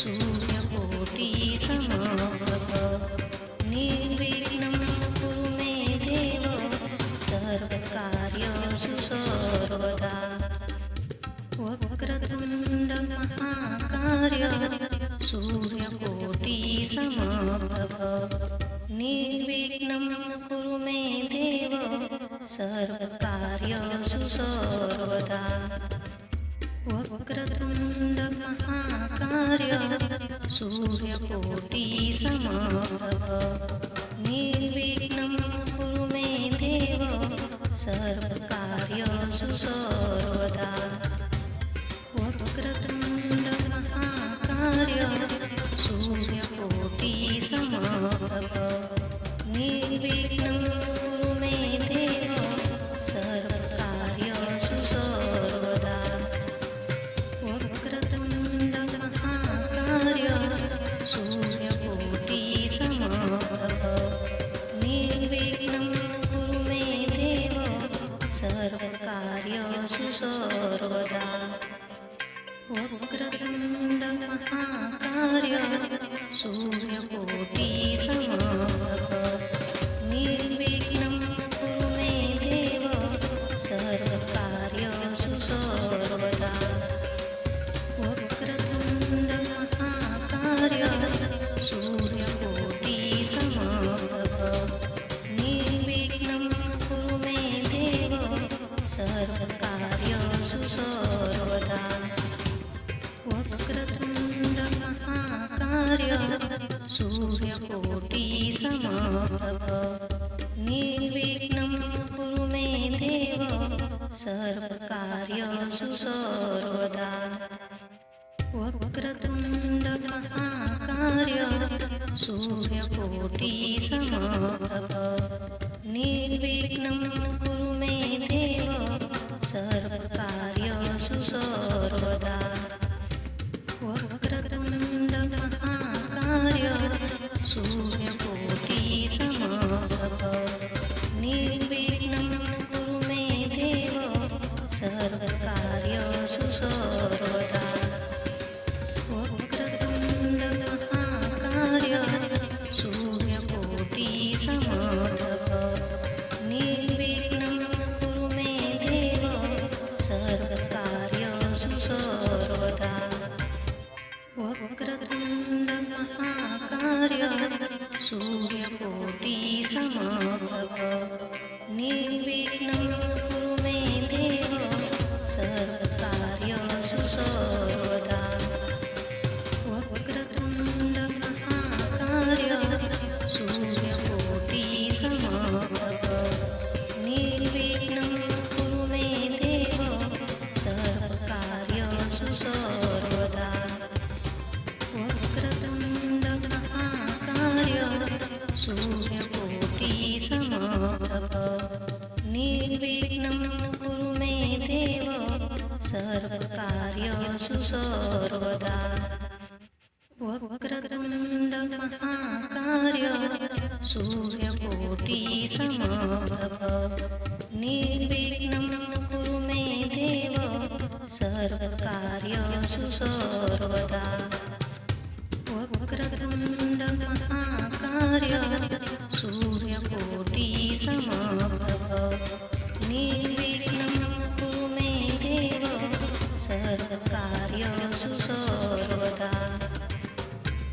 सूर्यकोटिसमप्रभ निर्विघ्नं कुरु मे देव सर्वकार्येषु सर्वदा वक्रतुण्ड महाकाय सूर्यकोटिसमप्रभ निर्विघ्नं कुरु मे देव सर्वकार्येषु सर्वदा वक्रतुण्ड महाकाय सूर्यकोटि समप्रभ निर्विघ्नं कुरु मे देव सर्वकार्येषु सर्वदा वक्रतुण्ड महाकाय सूर्यकोटि समप्रभ निर्विघ्नं कुरु मे देव सर्वकार्येषु सर्वदा वक्रतुण्ड महाकाय सूर्यकोटि समप्रभ निर्विघ्नं कुरु मे देव सर्वकार्येषु सर्वदा वक्रतुण्ड महाकाय सूर्यकोटि समप्रभ निर्विघ्नं कुरु मे देव सर्वकार्येषु सर्वदा वक्रतुण्ड महाकाय सूर्यकोटि समप्रभ निर्विघ्नं कुरु मे देव सर्वकार्येषु सर्वदा वक्रतुण्ड महाकाय सूर्यकोटि समप्रभ निर्विघ्नं कुरु मे देव सर्वकार्येषु सर्वदा वक्रतुण्ड महाकाय सूर्यकोटि समप्रभ निर्विघ्नं कुरु मे देव सर्वकार्येषु सर्वदा वक्रतुण्ड महाकाय सूर्यकोटि समप्रभ निर्विघ्नं कुरु मे देव सर्वकार्येषु सर्वदा वक्रतुण्ड महाकाय सूर्यकोटि समप्रभ निर्विघ्नं कुरु मे देव सर्वकार्येषु सर्वदा वक्रतुण्ड महाकाय सूर्यकोटि समप्रभ निर्विघ्नं कुरु मे देव सर्वकार्येषु सर्वदा वक्रतुण्ड महाकाय सूर्यकोटि समप्रभ निर्विघ्नं कुरु मे देव सर्वकार्येषु सर्वदा वक्रतुण्ड महाकाय सूर्यकोटि समप्रभ निर्विघ्नं कुरु मे देव सर्वकार्येषु सर्वदा वक्रतुण्ड महाकाय सूर्यकोटि समप्रभ निर्विघ्नं कुरु मे देव सर्वकार्येषु सर्वदा वक्रतुण्ड महाकाय सूर्यकोटि समप्रभ निर्विघ्नं कुरु मे देव सर्वकार्येषु सर्वदा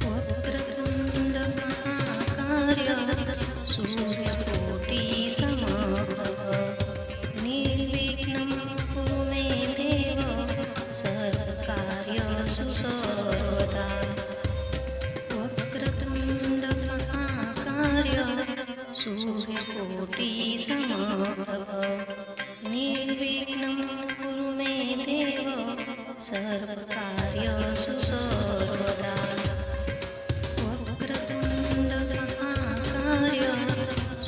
वक्रतुण्ड महाकाय सूर्यकोटि समप्रभ निर्विघ्नं कुरु मे देव सर्वकार्येषु सर्वदा वक्रतुण्ड महाकाय सूर्यकोटि समप्रभ निर्विघ्नं कुरु मे देव सर्वकार्येषु सर्वदा वक्रतुण्ड महाकाय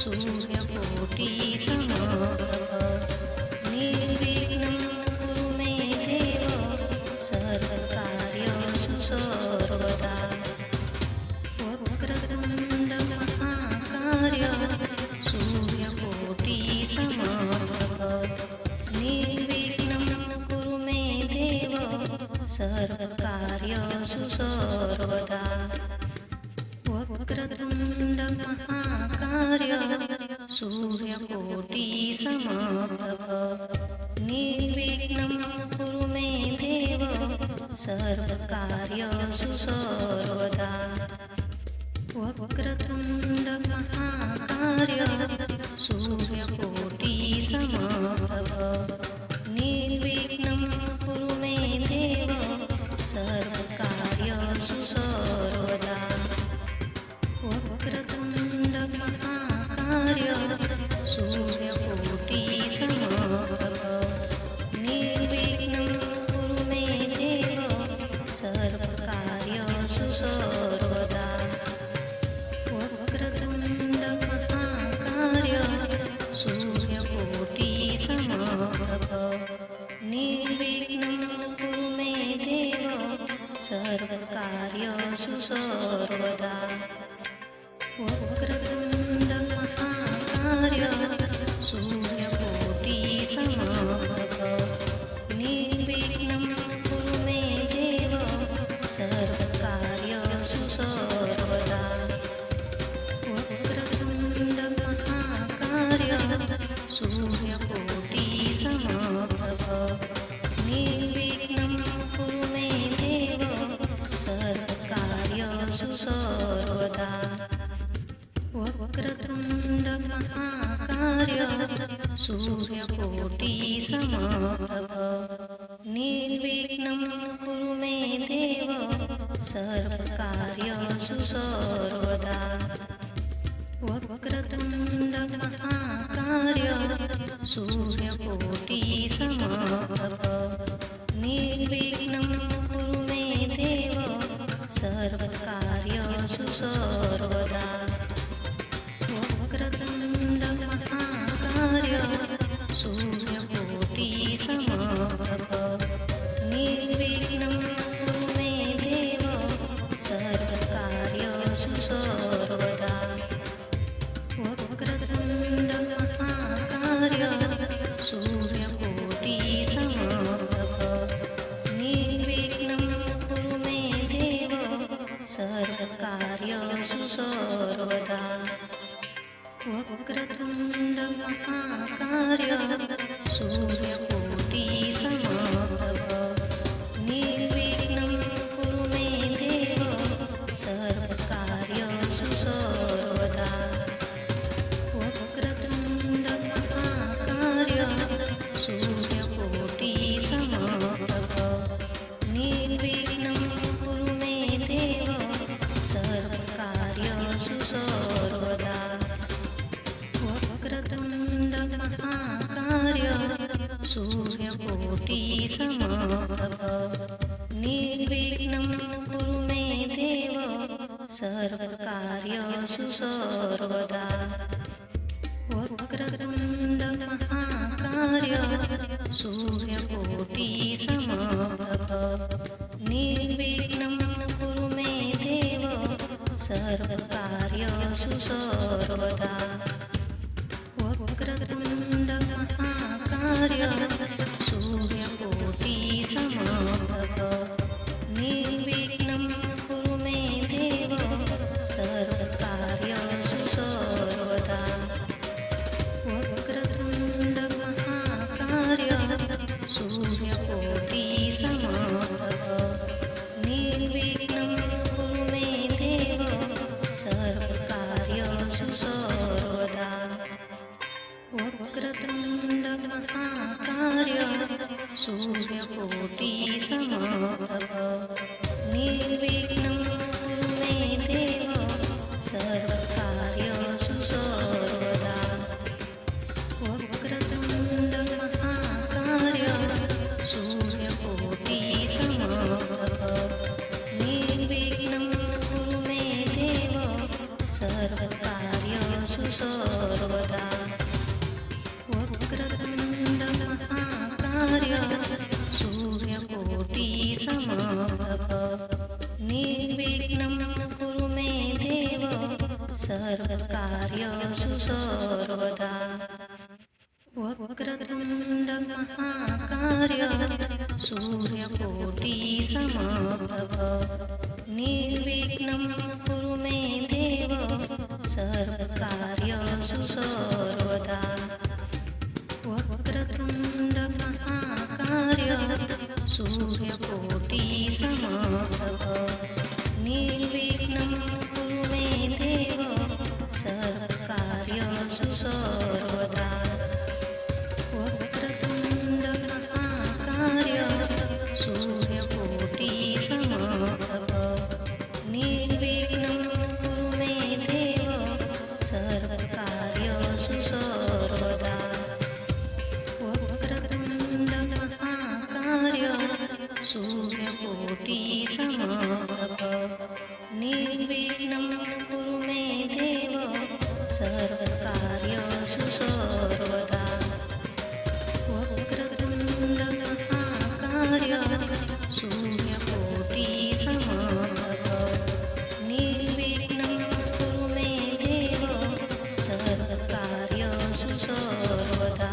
सूर्यकोटि समप्रभ निर्विघ्नं कुरु मे देव सर्वकार्येषु सर्वदा वक्रतुण्ड महाकाय सूर्यकोटि समप्रभ निर्विघ्नं कुरु मे देव सर्वकार्येषु सर्वदा वक्रतुण्ड महाकाय सूर्यकोटि समप्रभ निर्विघ्नं कुरु मे देव सर्वकार्येषु सर्वदा वक्रतुण्ड महाकाय सूर्यकोटि समप्रभ निर्विघ्नं कुरु मे सूर्यकोटिसमप्रभ निर्विघ्नं कुरु मे देव सर्वकार्येषु सर्वदा वक्रतुण्ड महाकाय सूर्यकोटिसमप्रभ निर्विघ्नं कुरु मे देव सर्वकार्येषु सर्वदा वक्रतुण्ड महाकाय सूर्यकोटिसमप्रभ निर्विघ्नं कुरु मे देव सर्वकार्येषु सर्वदा वक्रतुण्ड महाकाय सूर्यकोटिसमप्रभ निर्विघ्नं कुरु मे देव सर्वकार्येषु सर्वदा वक्रतुण्ड महाकाय सूर्यकोटिसमप्रभ निर्विघ्नं कुरु मे देव सर्वकार्येषु सर्वदा वक्रतुण्ड महाकाय सूर्यकोटिसमप्रभ निर्विघ्नं कुरु मे देव सर्वकार्येषु सर्वदा वक्रतुण्ड महाकाय सूर्यकोटिसमप्रभ निर्विघ्नं कुरु मे देव सर्वकार्येषु सर्वदा वक्रतुण्ड महाकाय सूर्यकोटिसमप्रभ निर्विघ्नं कुरु मे देव सर्वकार्येषु सर्वदा वक्रतुण्ड महाकाय सूर्यकोटिसमप्रभ निर्विघ्नं कुरु मे देव सर्वकार्येषु सर्वदा वक्रतुण्ड महाकाय सूर्यकोटिसमप्रभ निर्विघ्नं कुरु मे देव सर्वकार्येषु सर्वदा वक्रतुण्ड महाकाय सूर्यकोटिसमप्रभ निर्विघ्नं कुरु मे देव सर्वकार्येषु सर्वदा वक्रतुण्ड महाकाय सूर्यकोटिसमप्रभ निर्विघ्नं कुरु मे देव सर्वकार्येषु सर्वदा वक्रतुण्ड महाकाय सूर्यकोटिसमप्रभ निर्विघ्नं कुरु मे देव सर्वकार्येषु सर्वदा वक्रतुण्ड महाकाय सूर्यकोटिसमप्रभ निर्विघ्नं कुरु मे देव सर्वकार्येषु सर्वदा वक्रतुण्ड महाकाय सूर्यकोटिसमप्रभ निर्विघ्नं कुरु मे देव सर्वकार्येषु सर्वदा वक्रतुण्ड महाकाय सूर्यकोटिसमप्रभ निर्विघ्नं कुरु मे देव सर्वकार्येषु सर्वदा वक्रतुण्ड महाकाय सूर्यकोटिसमप्रभ निर्विघ्नं कुरु मे देव सर्वकार्येषु सर्वदा वक्रतुण्ड महाकाय सूर्यकोटिसमप्रभ निर्विघ्नं कुरु मे देव सर्वकार्येषु सर्वदा वक्रतुण्ड महाकाय सूर्यकोटिसमप्रभ निर्विघ्नं कुरु मे देव सर्वकार्येषु सर्वदा वक्रतुण्ड महाकाय सूर्यकोटिसमप्रभ निर्विघ्नं कुरु मे देव सर्वकार्येषु सर्वदा समर्पः निर्विघ्नं कुरु मे देव सर्वकार्येषु सर्वदा वक्रतुण्ड महाकाय सूर्यकोटिसमप्रभा निर्विघ्नं कुरु मे देव सर्वकार्येषु सर्वदा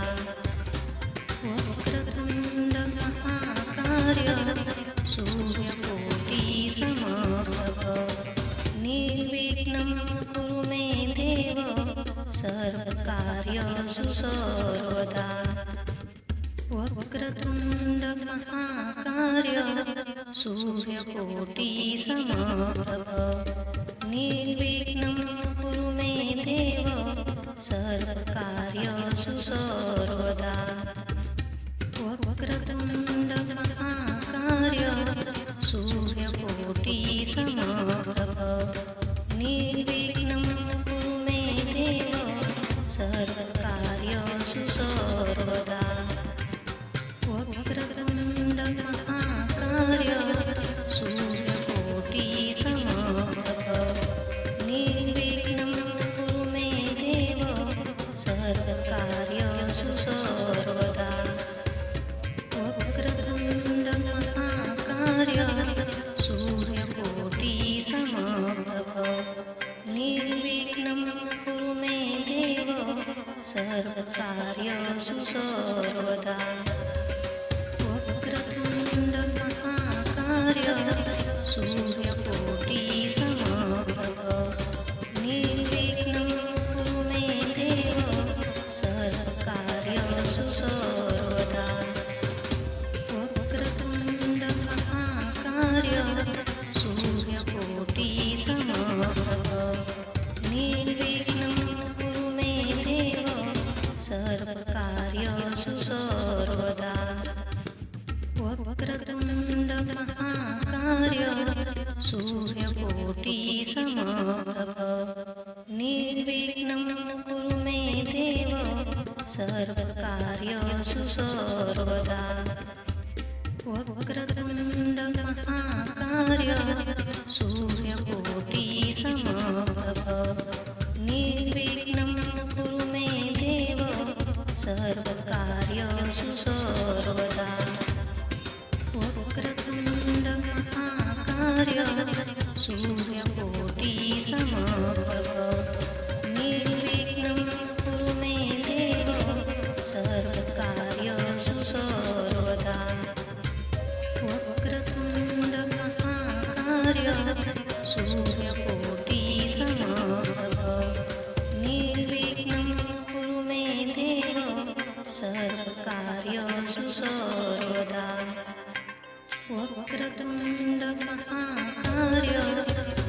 वक्रतुण्ड महाकाय सूर्यकोटिसमप्रभा निर्विघ्नं कुरु मे देव सर्वकार्येषु सर्वदा वक्रतुण्ड महाकाय सूर्यकोटिसमप्रभा निर्विघ्नं कुरु मे देव सर्वकार्येषु सर्वदा वक्रतुण्ड महाकाय सूर्यकोटिसमप्रभा निर्विघ्नं कुरु मे देव सर्वकार्येषु सर्वदा वक्रतुण्ड महाकाय सूर्यकोटिसमप्रभा निर्विघ्नं कुरु मे देव सर्वकार्येषु सर्वदा वक्रतुण्ड महाकाय सूर्यकोटिसमप्रभा निर्विघ्नं कुरु मे देव सर्वकार्येषु सर्वदा वक्रतुण्ड महाकाय सूर्यकोटिसमप्रभा निर्विघ्नं कुरु मे देव सर्वकार्येषु सर्वदा वक्रतुण्ड महाकाय सूर्यकोटिसमप्रभा निर्विघ्नं कुरु मे देव सर्वकार्येषु सर्वदा वक्रतुण्ड महाकाय सूर्यकोटिसमप्रभा निर्विघ्नं कुरु मे देव सर्वकार्येषु सर्वदा वक्रतुण्ड महाकाय सूर्यकोटिसमप्रभा निर्विघ्नं कुरु मे देव सर्वकार्येषु सर्वदा वक्रतुण्ड महाकाय सूर्यकोटिसमप्रभा निर्विघ्नं कुरु मे देव सर्वकार्येषु सर्वदा वक्रतुण्ड महाकाय सूर्यकोटिसमप्रभा निर्विघ्नं कुरु मे देव सर्वकार्येषु सर्वदा वक्रतुण्ड महाकाय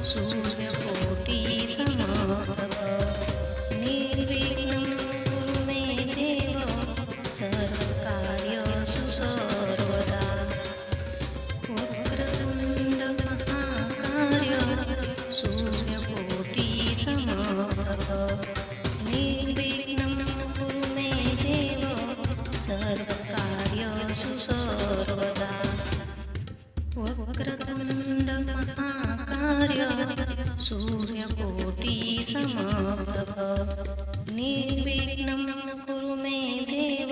सूर्यकोटिसमप्रभा निर्विघ्नं कुरु मे देव सर्वकार्येषु सर्वदा वक्रतुण्ड महाकाय सूर्यकोटिसमप्रभा निर्विघ्नं कुरु मे देव सर्वकार्येषु सर्वदा वक्रतुण्ड महाकाय सूर्यकोटिसमप्रभा निर्विघ्नं कुरु मे देव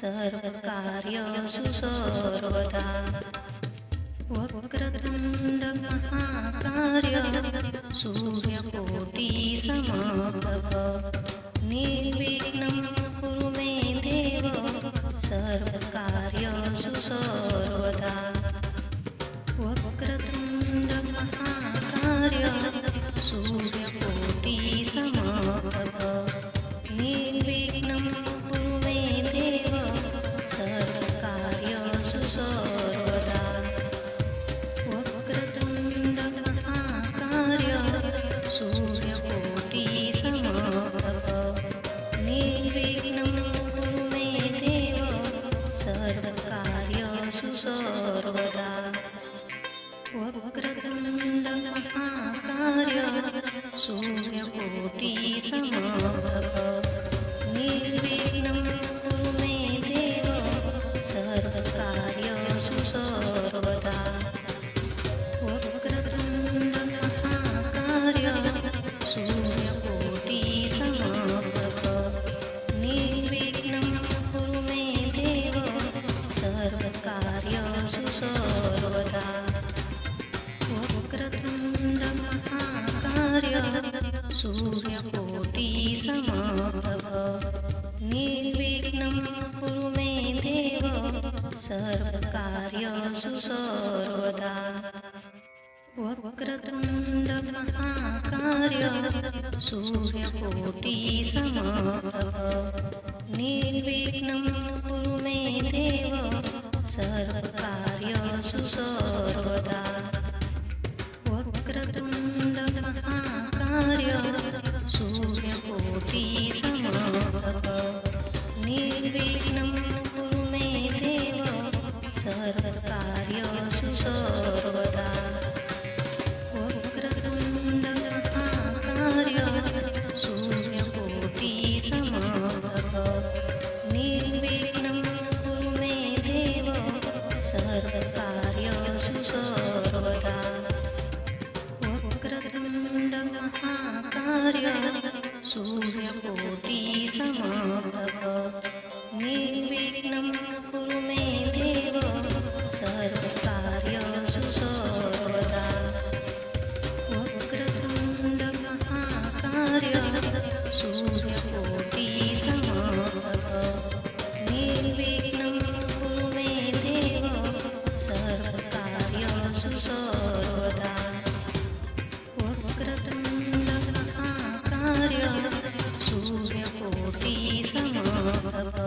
सर्वकार्येषु सर्वदा वक्रतुण्ड महाकाय सूर्यकोटिसमप्रभा निर्विघ्नं कुरु मे देव सर्वकार्येषु सर्वदा वक्रतुण्ड महाकाय सूर्यकोटिसमप्रभा निर्विघ्नं कुरु मे देव सर्वकार्येषु सर्वदा वक्रतुण्ड महाकाय सूर्यकोटिसमप्रभा निर्विघ्नं कुरु मे देव सर्वकार्येषु सर्वदा वक्रतुण्ड महाकाय सूर्यकोटिसमप्रभा निर्विघ्नं कुरु मे देव सर्वकार्येषु सर्वदा सूर्यकोटिसमप्रभ निर्विघ्नं कुरु मे देव सर्वकार्येषु सर्वदा। वक्रतुण्ड महाकाय सूर्यकोटिसमप्रभ निर्विघ्नं कुरु मे देव सर्वकार्येषु सर्वदा। वक्रतुण्ड महाकाय सूर्यकोटिसमप्रभ निर्विघ्नं कुरु मे देव सर्वकार्येषु सर्वदा। वक्रतुण्ड महाकाय सूर्यकोटिसमप्रभ निर्विघ्नं कुरु मे देव सर्वकार्येषु सर्वदा। वक्रतुण्ड महाकाय सूर्यकोटिसमप्रभ निर्विघ्नं कुरु मे देव सर्वकार्येषु सर्वदा। वक्रतुण्ड महाकाय सूर्यकोटिसमप्रभ निर्विघ्नं कुरु मे देव सर्वकार्येषु सर्वदा। वक्रतुण्ड महाकाय सूर्यकोटिसमप्रभ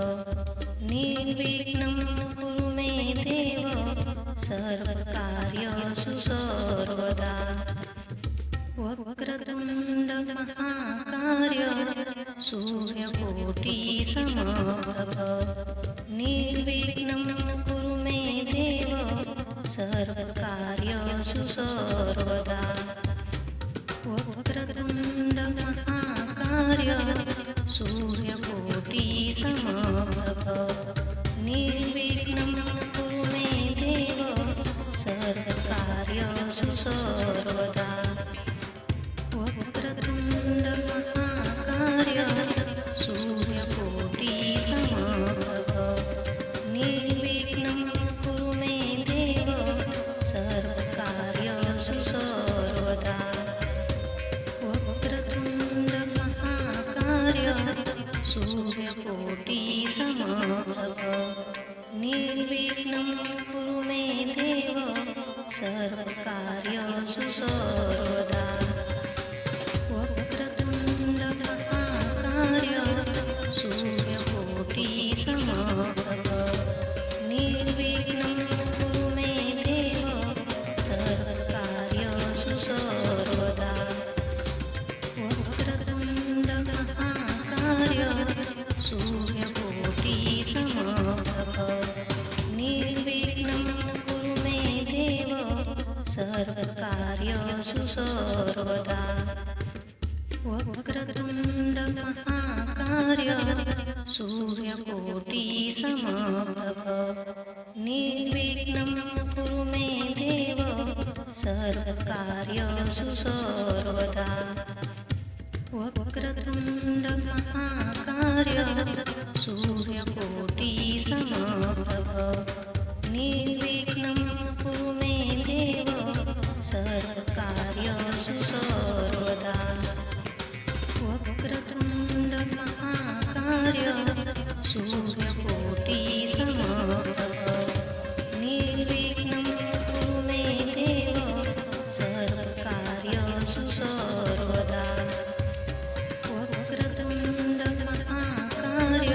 निर्विघ्नं कुरु मे देव सर्वकार्येषु सर्वदा। वक्रतुण्ड महाकाय सूर्यकोटिसमप्रभ निर्विघ्नं कुरु मे देव सर्वकार्येषु सर्वदा। वक्रतुण्ड महाकाय सूर्यकोटिसमप्रभ निर्विघ्नं कुरु मे देव सर्वकार्येषु सर्वदा। वक्रतुण्ड महाकाय सूर्यकोटिसमप्रभ निर्विघ्नं कुरु मे देव सर्वकार्येषु सर्वदा। वक्रतुण्ड महाकाय सूर्यकोटिसमप्रभ निर्विघ्नं कुरु मे देव सर्वकार्येषु सर्वदा। वक्रतुण्ड महाकाय सूर्यकोटिसमप्रभ निर्विघ्नं कुरु मे देव सर्वकार्येषु सर्वदा। वक्रतुण्ड महाकाय सूर्यकोटिसमप्रभ निर्विघ्नं कुरु मे देव सर्वकार्येषु सर्वदा। वक्रतुण्ड महाकाय सूर्यकोटिसमप्रभ निर्विघ्नं कुरु मे देव सर्वकार्येषु सर्वदा। वक्रतुण्ड महाकाय सूर्यकोटिसमप्रभ निर्विघ्नं कुरु मे देव सर्वकार्येषु सर्वदा। वक्रतुण्ड महाकाय सूर्यकोटिसमप्रभ निर्विघ्नं कुरु मे देव सर्वकार्येषु सर्वदा। वक्रतुण्ड महाकाय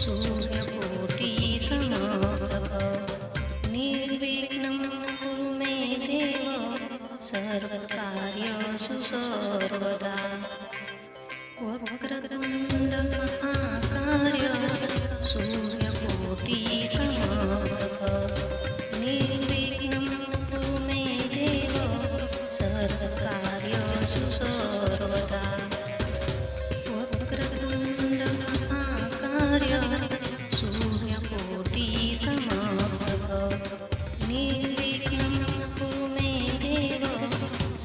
सूर्यकोटिसमप्रभ निर्विघ्नं कुरु मे देव सर्वकार्येषु सर्वदा। वक्रतुण्ड महाकाय सूर्यकोटिसमप्रभ निर्विघ्नं कुरु मे देव सर्वकार्येषु सर्वदा। वक्रतुण्ड महाकाय सूर्यकोटिसमप्रभ निर्विघ्नं कुरु मे देव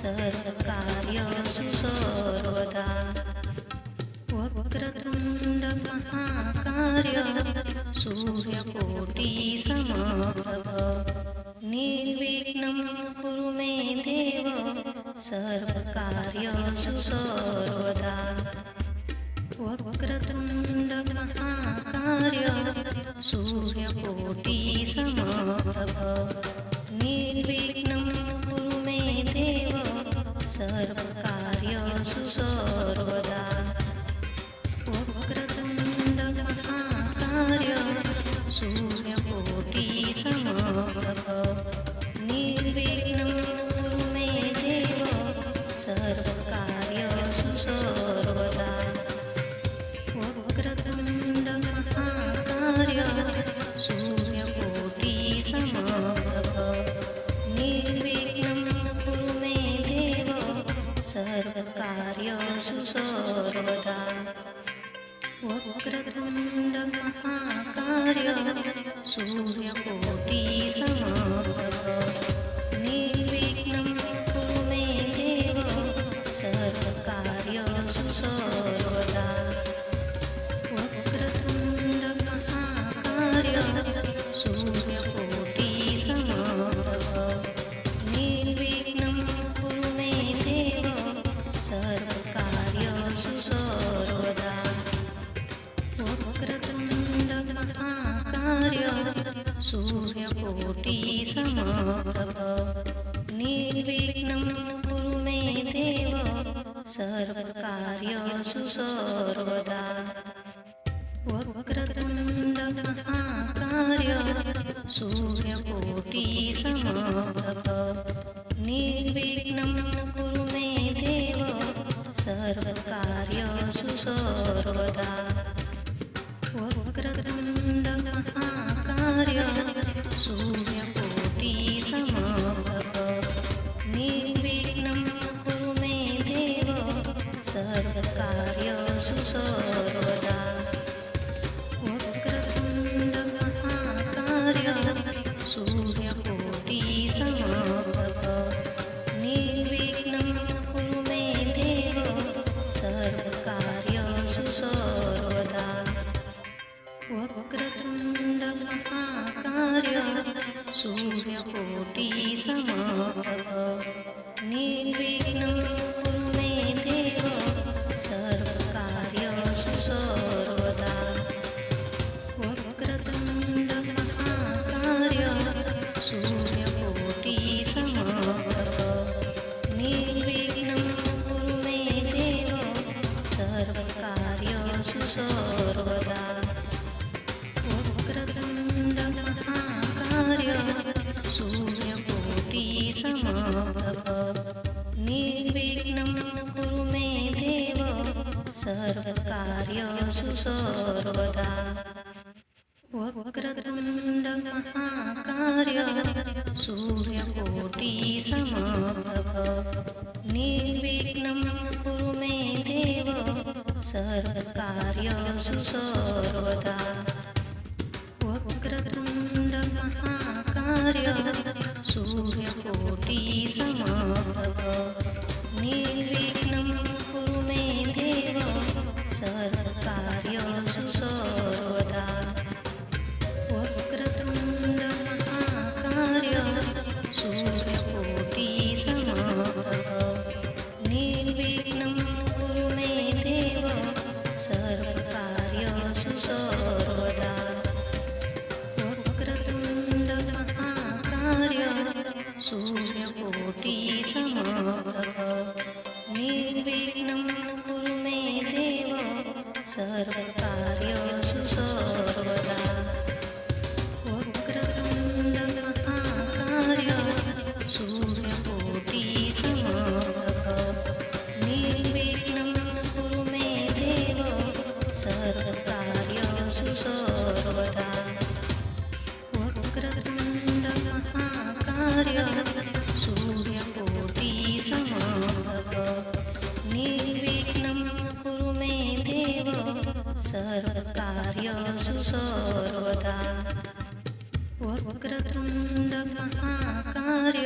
सर्वकार्येषु सर्वदा। वक्रतुण्ड महाकाय सूर्यकोटिसमप्रभ निर्विघ्नं कुरु मे देव सर्वकार्येषु सर्वदा वक्रतुण्ड महाकाय सूर्यकोटिसमप्रभ निर्विघ्नं कुरु मे देव सर्वकार्येषु सर्वदा वक्रतुण्ड महाकाय सूर्यकोटिसमप्रभ निर्विघ्नं कुरु मे देव सर्वकार्येषु सर्वदा वक्रतुण्ड महाकाय सूर्यकोटिसमप्रभ निर्विघ्नं कुरु मे देव सर्वकार्येषु सर्वदा वक्रतुण्ड महाकाय सूर्यकोटिसमप्रभ निर्विघ्नं कुरु मे देव सर्वकार्येषु सर्वदा वक्रतुण्ड महाकाय सूर्यकोटिसमप्रभ निर्विघ्नं कुरु मे देव सर्वकार्येषु सर्वदा वक्रतुण्ड महाकाय सूर्यकोटिसमप्रभ निर्विघ्नं कुरु मे देव सर्वकार्येषु सर्वदा वक्रतुण्ड महाकाय सूर्यकोटिसमप्रभ निर्विघ्नं कुरु मे देव सर्वकार्येषु सर्वदा वक्रतुण्ड महाकाय सूर्यकोटिसमप्रभ निर्विघ्नं कुरु मे देव सर्वकार्येषु सर्वदा वक्रतुण्ड महाकाय सूर्यकोटिसमप्रभ निर्विघ्नं कुरु मे देव सर्वकार्येषु सर्वदा वक्रतुण्ड महाकाय सूर्यकोटिसमप्रभ निर्विघ्नं कुरु मे देव सर्वकार्येषु सर्वदा वक्रतुण्ड महाकाय सूर्यकोटिसमप्रभ निर्विघ्नं कुरु मे देव सर्वकार्येषु सर्वदा वक्रतुण्ड महाकाय सूर्यकोटिसमप्रभ निर्विघ्नं कुरु मे देव सर्वकार्येषु सर्वदा वक्रतुण्ड महाकाय सूर्यकोटिसमप्रभ निर्विघ्नं कुरु मे देव सर्वकार्येषु सर्वदा वक्रतुण्ड महाकाय सूर्यकोटिसमप्रभ निर्विघ्नं कुरु मे देव सर्वकार्येषु सर्वदा वक्रतुण्ड महाकाय सूर्यकोटिसमप्रभ निर्विघ्नं कुरु मे देव सर्वकार्येषु सर्वदा वक्रतुण्ड महाकाय सूर्यकोटिसमप्रभ निर्विघ्नं कुरु मे देव सर्वकार्येषु सर्वदा वक्रतुण्ड महाकाय सूर्यकोटिसमप्रभ निर्विघ्नं कुरु मे देव सर्वकार्येषु सर्वदा वक्रतुण्ड महाकाय सूर्यकोटिसमप्रभ निर्विघ्नं कुरु मे देव सर्वकार्येषु सर्वदा वक्रतुण्ड महाकाय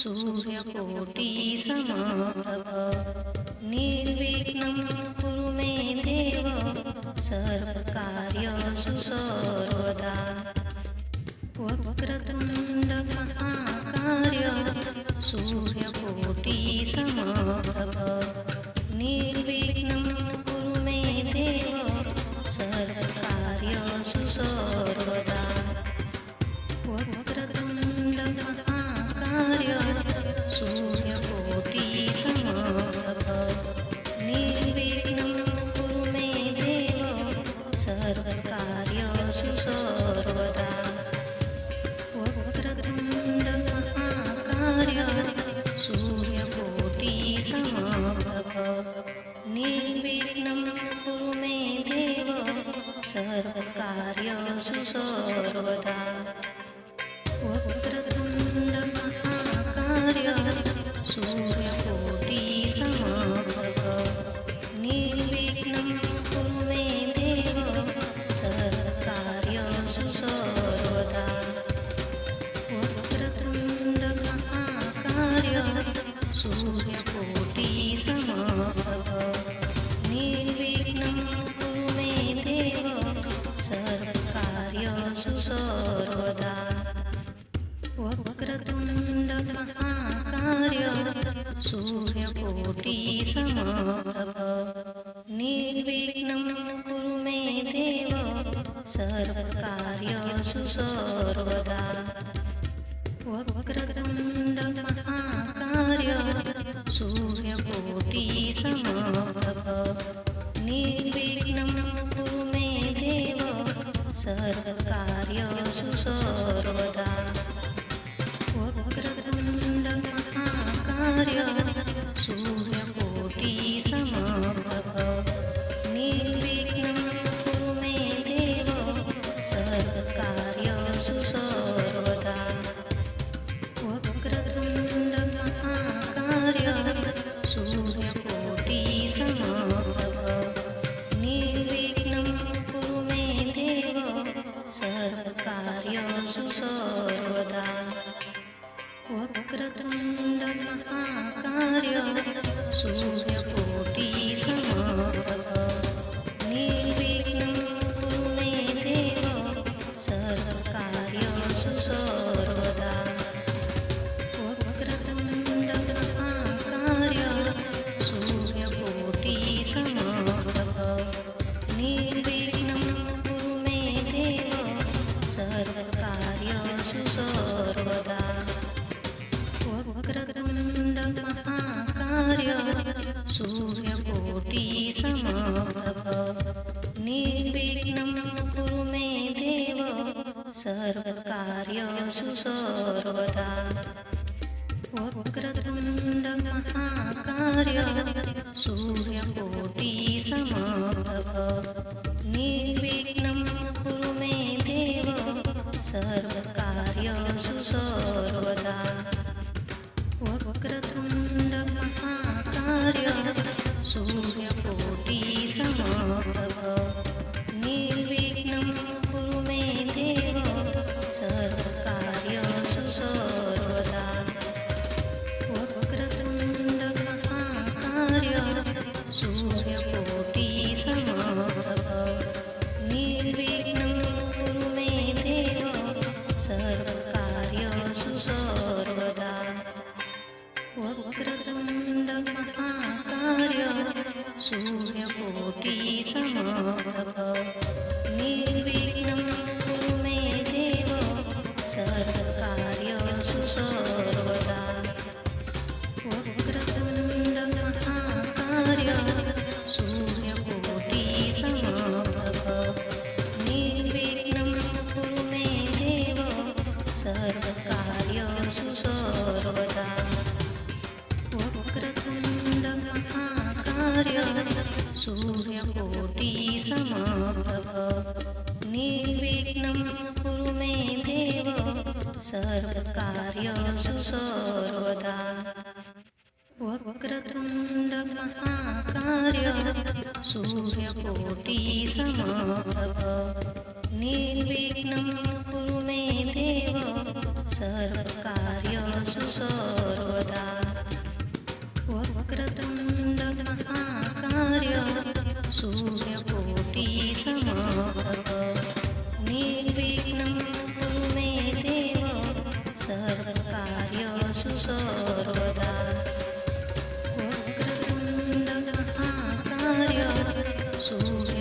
सूर्यकोटिसमप्रभ निर्विघ्नं कुरु मे देव सर्वकार्येषु सर्वदा वक्रतुण्ड महाकाय महाकार्य सूर्यकोटि समप्रभ निर्विघ्नं कुरु मे देव सर्वकार्येषु सर्वदा वक्रतुण्ड महाकार्य सूर्यकोटि समप्रभ निर्विघ्नं कुरु मे देव सर्वकार्येषु सर्वदा वक्रतुण्ड महाकार्य सूर्यकोटि समप्रभ निर्विघ्नं कुरु मे देव सर्वकार्येषु सर्वदा वक्रतुण्ड महाकार्य सूर्यकोटि समप्रभ निर्विघ्नं कुरु मे देव सर्वकार्येषु सर्वदा वक्रतुण्ड महाकार्य सूर्यकोटि समप्रभ निर्विघ्नं कुरु मे देव सर्वकार्येषु सर्वदा वक्रतुण्ड महाकार्य सूर्यकोटि समप्रभ निर्विघ्नं कुरु मे देव सर्वकार्येषु सर्वदा वक्रतुण्ड महाकार्य सूर्यकोटि समप्रभ निर्विघ्नं कुरु मे देव सर्वकार्येषु सर्वदा वक्रतुण्ड महाकार्य सूर्यकोटि समप्रभ निर्विघ्नं कुरु मे देव सर्वकार्येषु सर्वदा वक्रतुण्ड महाकार्य सूर्यकोटि समप्रभ निर्विघ्नं कुरु मे देव सर्वकार्येषु सर्वदा वक्रतुण्ड महाकार्य सूर्यकोटि समप्रभ निर्विघ्नं कुरु मे देव सर्वकार्येषु सर्वदा वक्रतुण्ड महाकार्य सूर्यकोटि समप्रभ निर्विघ्नं कुरु मे देव सर्वकार्येषु सर्वदा वक्रतुण्ड महाकार्य सूर्यकोटि समप्रभ निर्विघ्नं कुरु मे देव सर्वकार्येषु सर्वदा वक्रतुण्ड महाकार्य सूर्यकोटि समप्रभ निर्विघ्नं कुरु मे देव सर्वकार्येषु सर्वदा वक्रतुण्ड महाकार्य सूर्यकोटि समप्रभ निर्विघ्नं कुरु मे देव सर्वकार्येषु सर्वदा वक्रतुण्ड महाकार्य सूर्यकोटि समप्रभ निर्विघ्नं कुरु मे देव सर्वकार्येषु सर्वदा वक्रतुण्ड महाकार्य सूर्यकोटि समप्रभ निर्विघ्नं कुरु मे देव सर्वकार्येषु सर्वदा वक्रतुण्ड महाकार्य सूर्यकोटि समप्रभ निर्विघ्नं कुरु मे देव सर्वकार्येषु सर्वदा वक्रतुण्ड महाकार्य सूर्यकोटि समप्रभ निर्विघ्नं कुरु मे देव सर्वकार्येषु सर्वदा वक्रतुण्ड महाकार्य सूर्यकोटि समप्रभ निर्विघ्नं कुरु मे देव सर्वकार्येषु सर्वदा वक्रतुण्ड महाकार्य सूर्यकोटि समप्रभ निर्विघ्नं कुरु मे देव सर्वकार्येषु सर्वदा वक्रतुण्ड महाकाय सूर्यकोटि